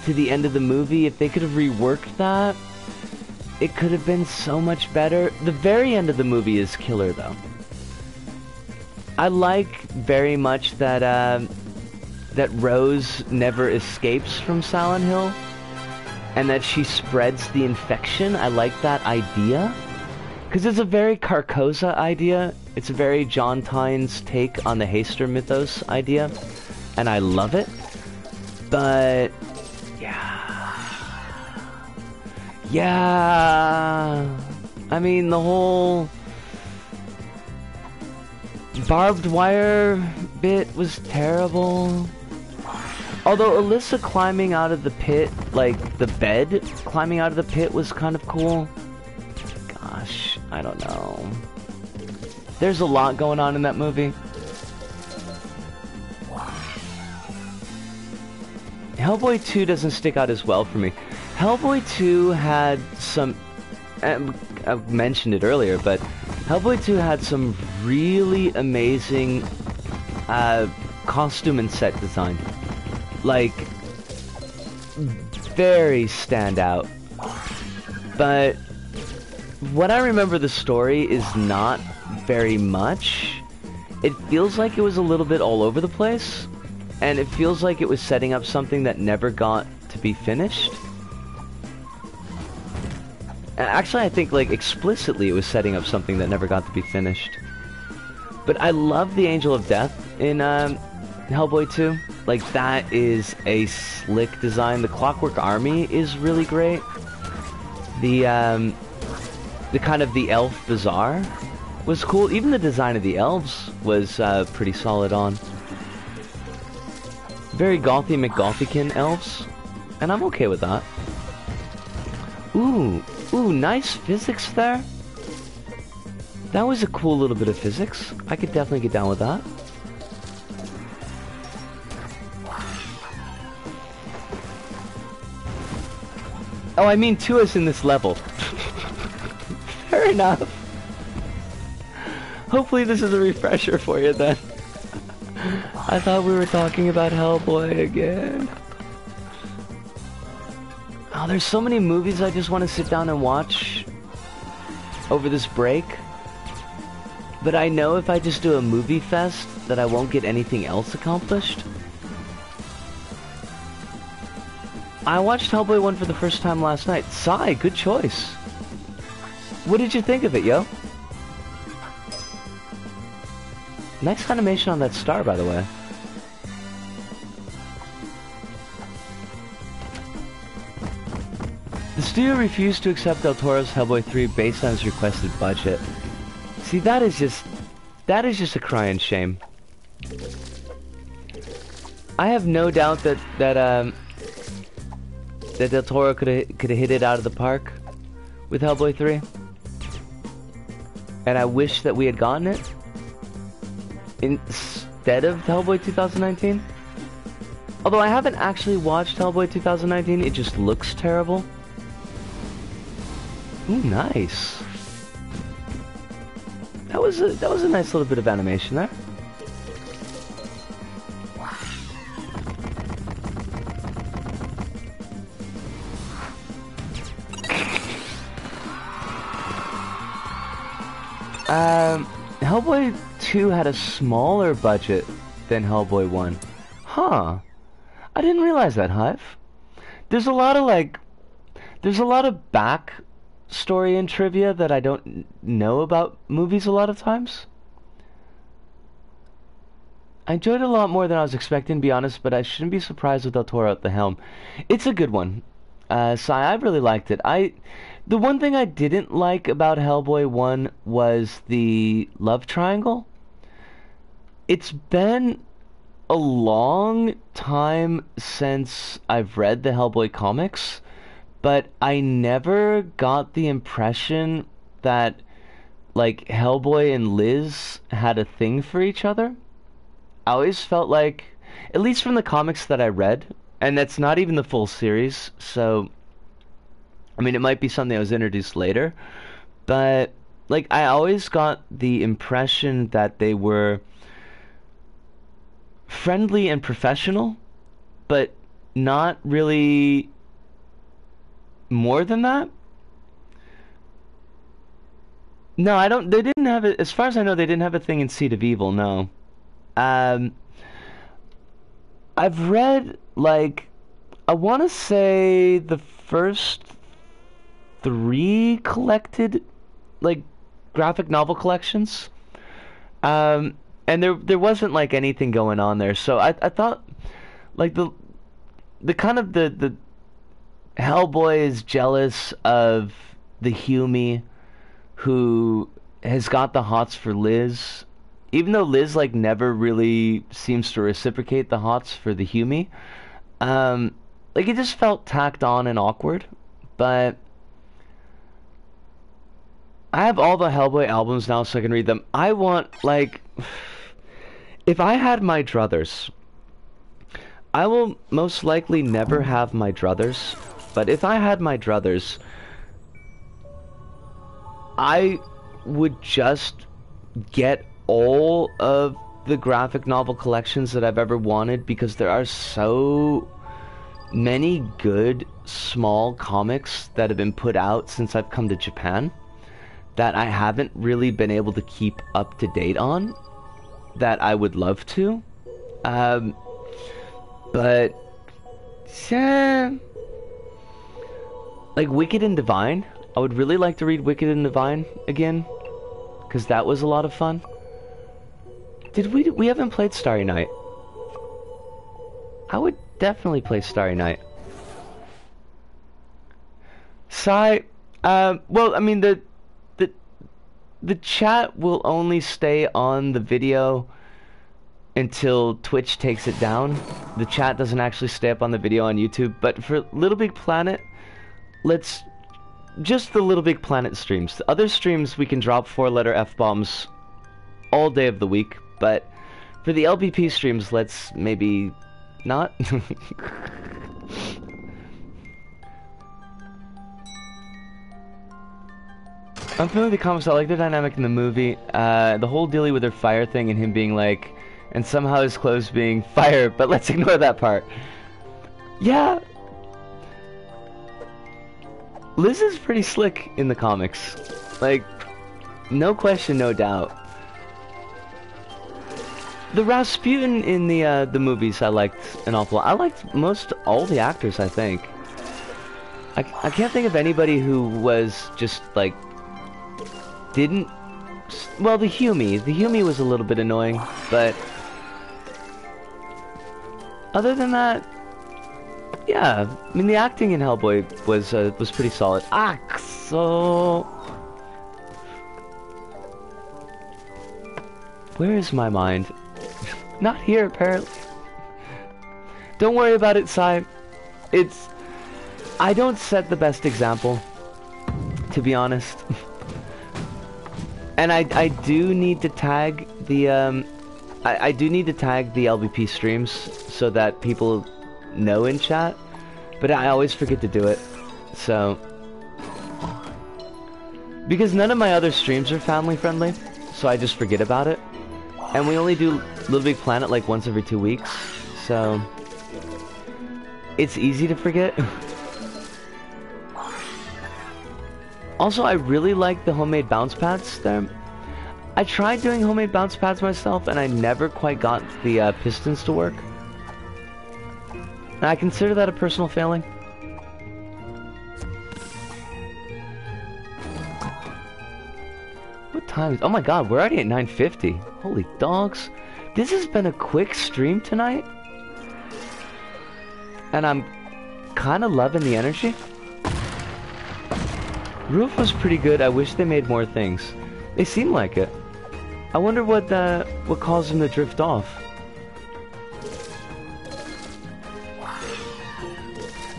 to the end of the movie, if they could have reworked that, it could have been so much better. The very end of the movie is killer, though. I like very much that that Rose never escapes from Silent Hill, and that she spreads the infection. I like that idea, because it's a very Carcosa idea. It's a very John Tynes take on the Haster mythos idea, and I love it. But yeah, I mean, the whole barbed wire bit was terrible. Although Alyssa climbing out of the pit, like the bed climbing out of the pit, was kind of cool. Gosh, I don't know. There's a lot going on in that movie. Hellboy 2 doesn't stick out as well for me. Hellboy 2 had some, I've mentioned it earlier, but Hellboy 2 had some really amazing costume and set design. Like, very standout. But what I remember the story is not very much. It feels like it was a little bit all over the place, and it feels like it was setting up something that never got to be finished. Actually, I think, like, explicitly it was setting up something that never got to be finished. But I love the Angel of Death in Hellboy 2. Like, that is a slick design. The Clockwork Army is really great. The kind of the elf bazaar was cool. Even the design of the elves was pretty solid on. Very gothy McGothican elves, and I'm okay with that. Ooh, nice physics there. That was a cool little bit of physics. I could definitely get down with that. Oh, I mean to us in this level. Fair enough. Hopefully this is a refresher for you then. I thought we were talking about Hellboy again. Oh, there's so many movies I just want to sit down and watch over this break. But I know if I just do a movie fest that I won't get anything else accomplished. I watched Hellboy 1 for the first time last night. Sai, good choice. What did you think of it, yo? Nice animation on that star, by the way. The studio refused to accept Del Toro's Hellboy 3 based on his requested budget. See, that is just... That is just a crying shame. I have no doubt that Del Toro could have hit it out of the park with Hellboy 3. And I wish that we had gotten it instead of Hellboy 2019. Although I haven't actually watched Hellboy 2019, it just looks terrible. Ooh, nice. That was a nice little bit of animation there. Hellboy 2 had a smaller budget than Hellboy 1. Huh. I didn't realize that, Hive. There's a lot of back story and trivia that I don't know about movies a lot of times. I enjoyed it a lot more than I was expecting, to be honest, but I shouldn't be surprised with Del Toro at the helm. It's a good one. I really liked it. The one thing I didn't like about Hellboy 1 was the love triangle. It's been a long time since I've read the Hellboy comics, but I never got the impression that, like, Hellboy and Liz had a thing for each other. I always felt like, at least from the comics that I read, and that's not even the full series, so, I mean, it might be something that was introduced later, but, like, I always got the impression that they were friendly and professional, but not really more than that. No, they didn't have it, as far as I know, they didn't have a thing in Seed of Evil, no. I've read, like, I want to say the first 3 collected, like, graphic novel collections. And there wasn't, like, anything going on there. So I thought, like, the Hellboy is jealous of the Hughie who has got the hots for Liz. Even though Liz, like, never really seems to reciprocate the hots for the Hughie. Like, it just felt tacked on and awkward. But I have all the Hellboy albums now so I can read them. I want, like, if I had my druthers, I will most likely never have my druthers, but if I had my druthers, I would just get all of the graphic novel collections that I've ever wanted, because there are so many good small comics that have been put out since I've come to Japan that I haven't really been able to keep up to date on, that I would love to. But yeah, like Wicked and Divine, I would really like to read Wicked and Divine again, because that was a lot of fun. We haven't played Starry Night. I would definitely play Starry Night. Well, I mean, the chat will only stay on the video until Twitch takes it down. The chat doesn't actually stay up on the video on YouTube. But for LittleBigPlanet, just the LittleBigPlanet streams. The other streams, we can drop 4-letter F-bombs all day of the week. But for the LBP streams, let's maybe not. I'm familiar with the comics. I like the dynamic in the movie. The whole dealie with her fire thing and him being like, and somehow his clothes being fire, but let's ignore that part. Yeah. Liz is pretty slick in the comics. Like, no question, no doubt. The Rasputin in the movies I liked an awful lot. I liked most all the actors, I think. I can't think of anybody who was just, like, didn't... Well, the Hughie was a little bit annoying, but... Other than that... Yeah, I mean, the acting in Hellboy was pretty solid. So... Where is my mind? Not here, apparently. Don't worry about it, Sai. I don't set the best example, to be honest. And I do need to tag the, I do need to tag the LBP streams so that people know in chat, but I always forget to do it, so... Because none of my other streams are family friendly, so I just forget about it. And we only do LittleBigPlanet like once every 2 weeks, so... It's easy to forget. Also, I really like the homemade bounce pads there. I tried doing homemade bounce pads myself, and I never quite got the pistons to work. And I consider that a personal failing. What time is... Oh my god, we're already at 9:50. Holy dogs. This has been a quick stream tonight. And I'm kind of loving the energy. Roof was pretty good. I wish they made more things. They seem like it. I wonder what caused them to drift off.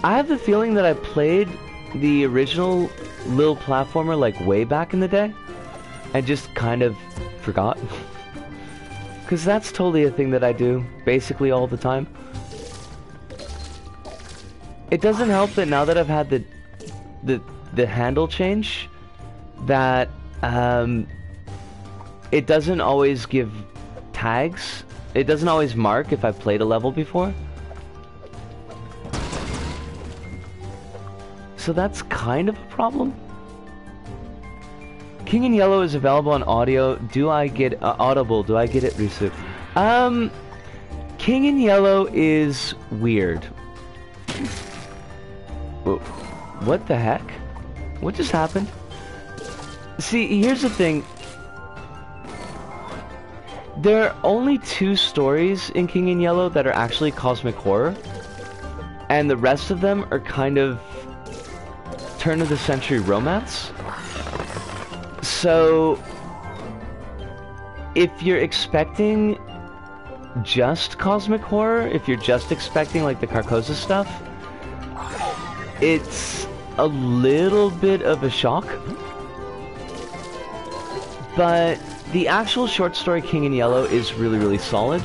I have the feeling that I played the original little platformer like way back in the day and just kind of forgot. Because that's totally a thing that I do basically all the time. It doesn't help that now that I've had the handle change, that it doesn't always give tags. It doesn't always mark if I've played a level before. So that's kind of a problem. King in Yellow is available on audio. Do I get Audible? Do I get it, Risu? King in Yellow is weird. What the heck? What just happened? See, here's the thing. There are only 2 stories in King in Yellow that are actually cosmic horror. And the rest of them are kind of turn-of-the-century romance. So, if you're expecting just cosmic horror, if you're just expecting like the Carcosa stuff, it's a little bit of a shock. But the actual short story King in Yellow is really, really solid.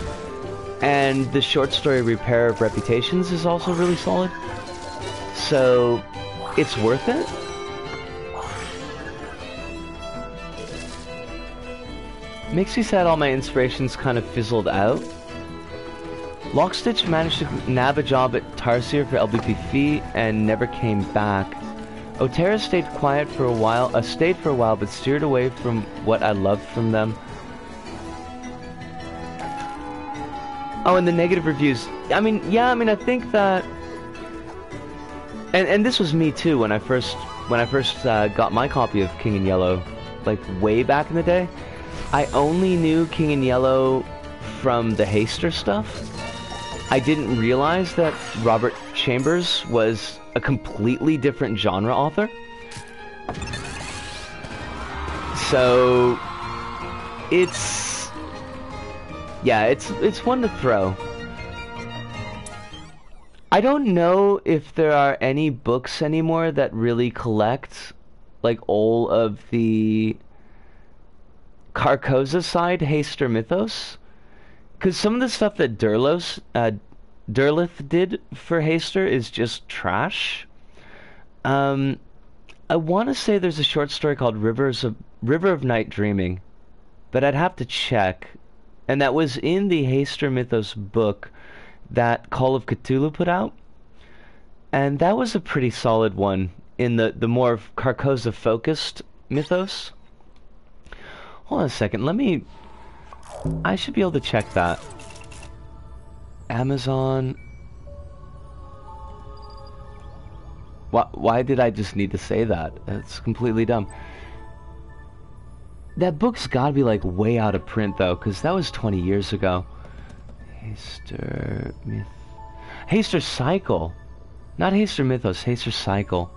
And the short story Repair of Reputations is also really solid. So, it's worth it. Makes me sad all my inspirations kind of fizzled out. Lockstitch managed to nab a job at PtaER for LBP fee and never came back. Otera stayed quiet for a while, but steered away from what I loved from them. Oh, and the negative reviews. I mean, yeah, I think that... And this was me too when I first got my copy of King in Yellow, like way back in the day. I only knew King in Yellow from the Haster stuff. I didn't realize that Robert Chambers was a completely different genre author. So it's one to throw. I don't know if there are any books anymore that really collect like all of the Carcosa side Haster mythos. Because some of the stuff that Derlith did for Haster is just trash. I want to say there's a short story called River of Night Dreaming, but I'd have to check. And that was in the Haster Mythos book that Call of Cthulhu put out. And that was a pretty solid one in the more Carcosa-focused mythos. Hold on a second, I should be able to check that. Amazon. Why did I just need to say that? That's completely dumb. That book's gotta be like way out of print though, because that was 20 years ago. Haster Cycle. Not Haster Mythos, Haster Cycle.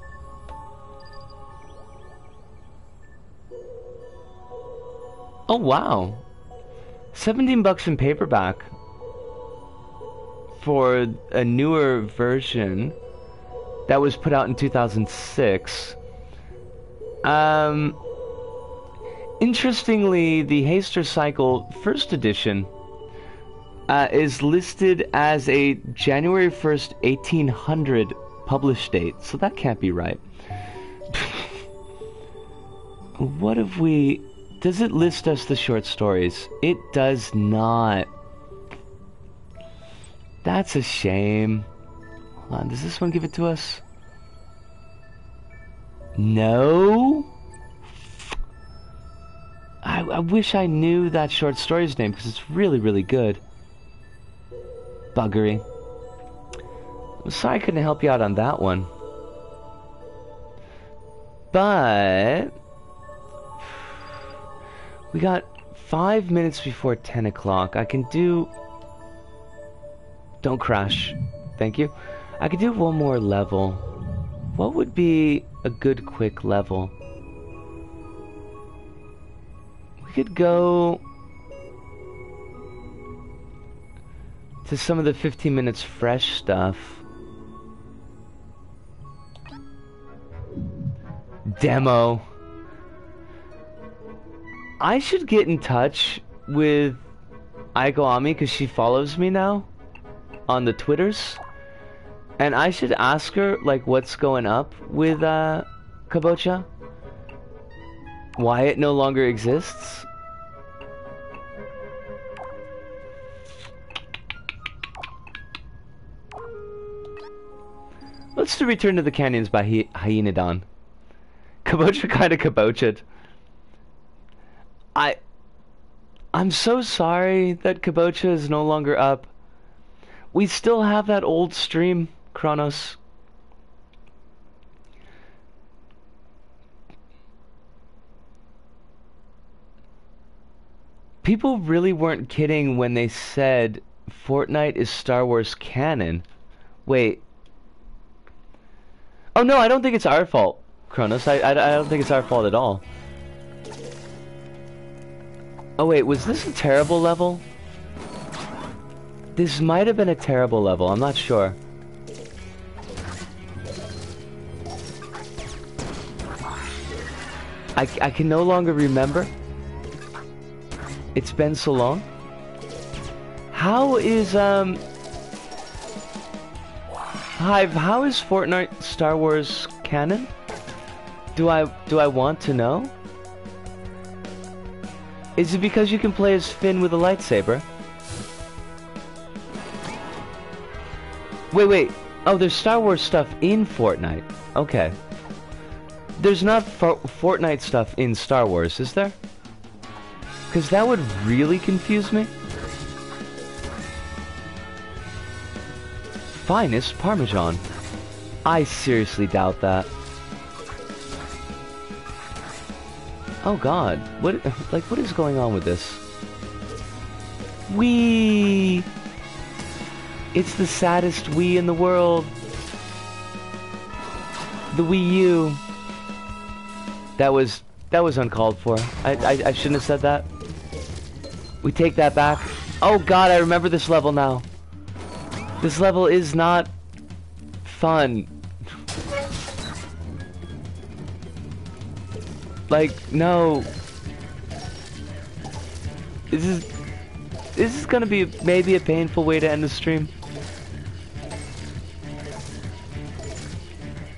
Oh wow. $17 in paperback for a newer version that was put out in 2006. Interestingly, the Haster Cycle first edition is listed as a January 1st, 1800 published date, so that can't be right. What if we... Does it list us the short stories? It does not. That's a shame. Hold on, does this one give it to us? No? I wish I knew that short story's name, because it's really, really good. Buggery. I'm sorry I couldn't help you out on that one. But... we got 5 minutes before 10 o'clock. I can do... Don't crash. Thank you. I could do one more level. What would be a good quick level? We could go to some of the 15 minutes fresh stuff. Demo. I should get in touch with Aikoami because she follows me now on the Twitters. And I should ask her, like, what's going up with Kabocha? Why it no longer exists? Let's do Return to the Canyons by Hyenodon. Kabocha kinda kabocha'd. I'm so sorry that Kabocha is no longer up. We still have that old stream, Kronos. People really weren't kidding when they said Fortnite is Star Wars canon. Wait. Oh no, I don't think it's our fault, Kronos. I don't think it's our fault at all. Oh wait, was this a terrible level? This might have been a terrible level, I'm not sure. I can no longer remember. It's been so long. How is Hive, how is Fortnite Star Wars canon? Do I want to know? Is it because you can play as Finn with a lightsaber? Wait. Oh, there's Star Wars stuff in Fortnite. Okay. There's not Fortnite stuff in Star Wars, is there? Because that would really confuse me. Finest Parmesan. I seriously doubt that. Oh god, what is going on with this? Wii! It's the saddest Wii in the world. The Wii U. That was uncalled for. I shouldn't have said that. We take that back. Oh god, I remember this level now. This level is not fun. Like, no. This is gonna be maybe a painful way to end the stream.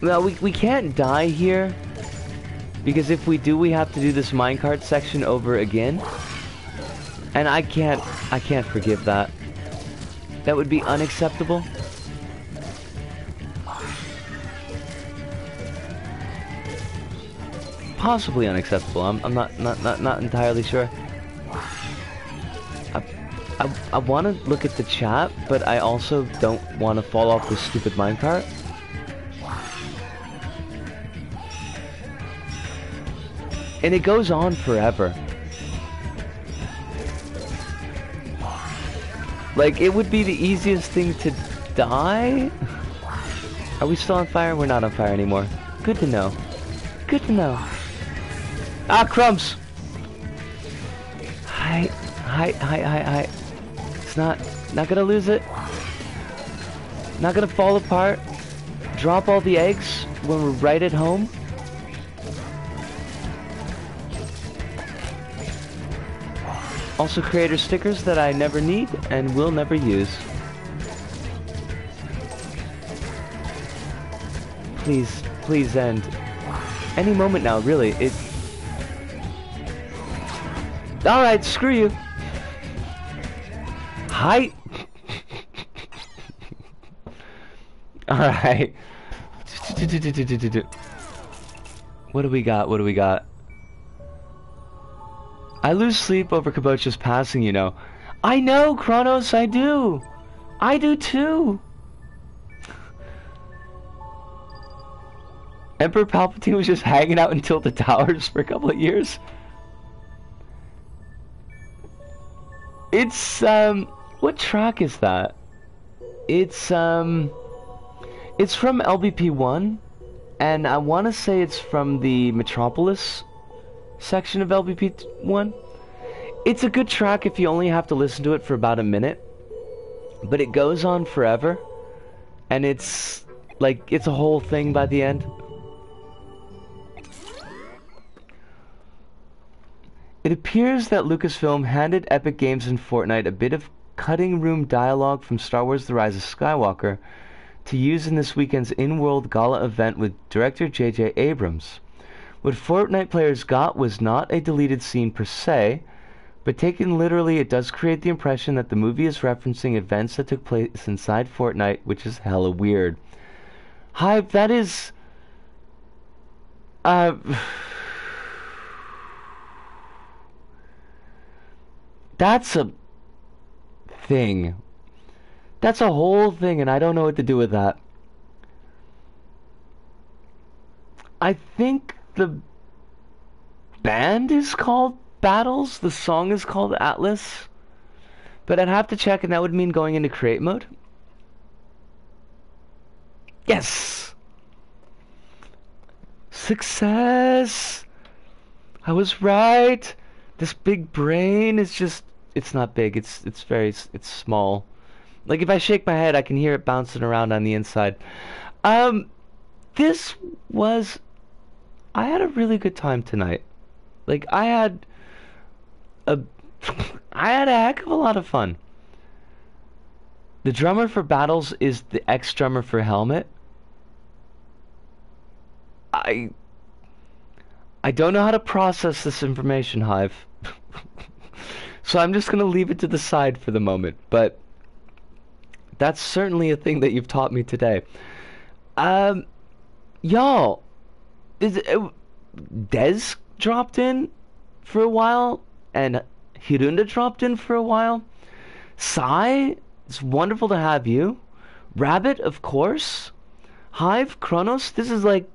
Well, we can't die here, because if we do, we have to do this minecart section over again. And I can't forgive that. That would be unacceptable. Possibly unacceptable. I'm not entirely sure. I want to look at the chat, but I also don't want to fall off this stupid minecart. And it goes on forever. Like, it would be the easiest thing to die? Are we still on fire? We're not on fire anymore. Good to know. Good to know. Ah, crumbs! Hi. It's not gonna lose it. Not gonna fall apart. Drop all the eggs when we're right at home. Also creator stickers that I never need and will never use. Please end. Any moment now, really. Alright, screw you. Hi. Alright. What do we got? I lose sleep over Kabocha's passing, you know. I know, Kronos, I do. I do too. Emperor Palpatine was just hanging out in Tilted Towers for a couple of years. It's, what track is that? It's from LBP1, and I want to say it's from the Metropolis section of LBP1. It's a good track if you only have to listen to it for about a minute, but it goes on forever, and it's like, it's a whole thing by the end. It appears that Lucasfilm handed Epic Games and Fortnite a bit of cutting room dialogue from Star Wars The Rise of Skywalker to use in this weekend's in-world gala event with director J.J. Abrams. What Fortnite players got was not a deleted scene per se, but taken literally it does create the impression that the movie is referencing events that took place inside Fortnite, which is hella weird. Hi, that is... That's a thing. That's a whole thing, and I don't know what to do with that. I think the band is called Battles. The song is called Atlas. But I'd have to check, and that would mean going into create mode. Yes! Success! I was right! This big brain is just... It's not big, it's small. Like, if I shake my head, I can hear it bouncing around on the inside. This was... I had a really good time tonight. Like, I had a heck of a lot of fun. The drummer for Battles is the ex-drummer for Helmet. I don't know how to process this information, Hive. So I'm just gonna leave it to the side for the moment, but that's certainly a thing that you've taught me today. Y'all, Dez dropped in for a while, and Hirunda dropped in for a while. Sai, it's wonderful to have you. Rabbit, of course. Hive, Kronos, this is like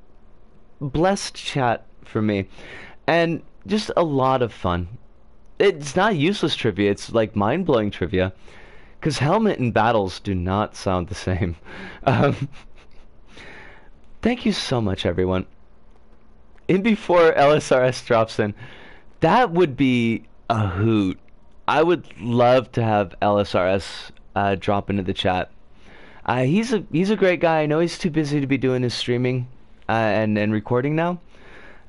blessed chat for me, and just a lot of fun. It's not useless trivia, it's like mind-blowing trivia, because Helmet and Battles do not sound the same. Thank you so much, everyone. In before LSRS drops in, that would be a hoot. I would love to have LSRS drop into the chat. He's a great guy. I know he's too busy to be doing his streaming and recording now,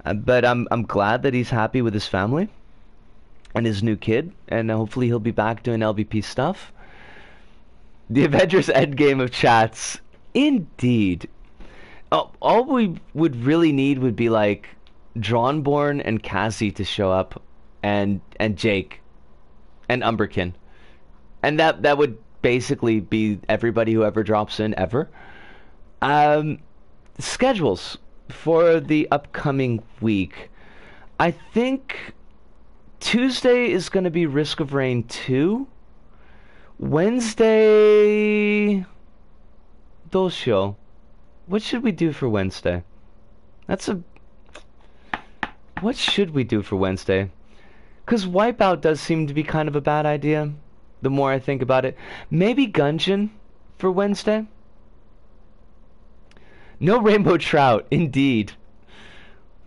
but I'm glad that he's happy with his family and his new kid, and hopefully he'll be back doing LBP stuff. The Avengers Endgame of chats, indeed. Oh, all we would really need would be like Drawnborn and Cassie to show up, and Jake, and Umberkin, and that would basically be everybody who ever drops in ever. Schedules for the upcoming week. I think Tuesday is going to be Risk of Rain 2. Wednesday... Doshio. What should we do for Wednesday? What should we do for Wednesday? Because Wipeout does seem to be kind of a bad idea, the more I think about it. Maybe Gungeon for Wednesday? No Rainbow Trout, indeed.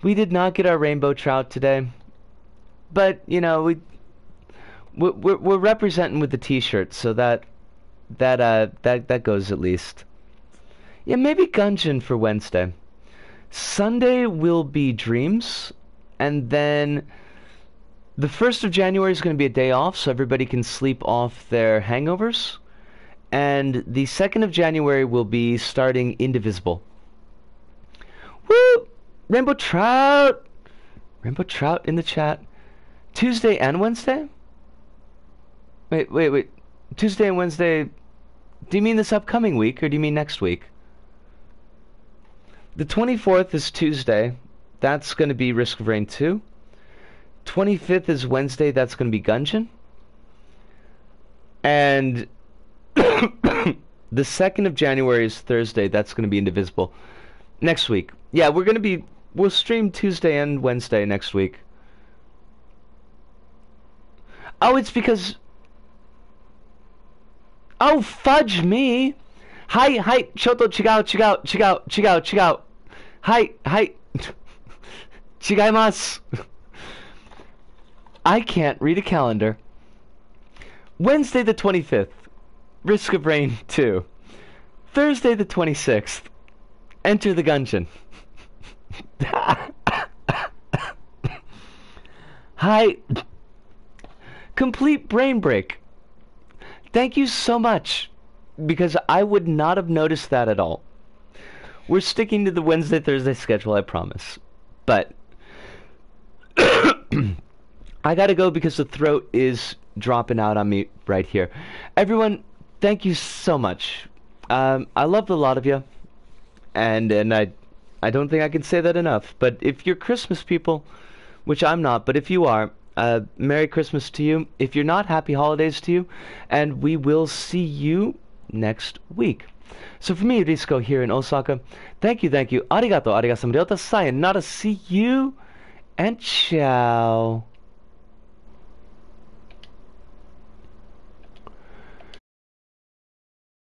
We did not get our Rainbow Trout today. But, you know, we're representing with the t-shirt, so that goes at least. Yeah, maybe Gungeon for Wednesday. Sunday will be Dreams, and then the 1st of January is going to be a day off, so everybody can sleep off their hangovers. And the 2nd of January will be starting Indivisible. Woo! Rainbow Trout! Rainbow Trout in the chat. Tuesday and Wednesday? Wait. Tuesday and Wednesday. Do you mean this upcoming week, or do you mean next week? The 24th is Tuesday. That's going to be Risk of Rain 2. 25th is Wednesday. That's going to be Gungeon. And the 2nd of January is Thursday. That's going to be Indivisible. Next week. Yeah, we'll stream Tuesday and Wednesday next week. Oh, it's because... Oh, fudge me! Hi, Shoto, chigao. Hi. Chigaimasu. I can't read a calendar. Wednesday the 25th, Risk of Rain 2. Thursday the 26th, Enter the Gungeon. Hi. Complete brain break. Thank you so much, because I would not have noticed that at all. We're sticking to the Wednesday-Thursday schedule, I promise. But I gotta go because the throat is dropping out on me right here. Everyone, thank you so much. I love a lot of you, and I don't think I can say that enough. But if you're Christmas people, which I'm not, but if you are, Merry Christmas to you. If you're not, Happy Holidays to you, and we will see you next week. So for me, Risco here in Osaka, thank you. Arigato, sayonara, see you, and ciao.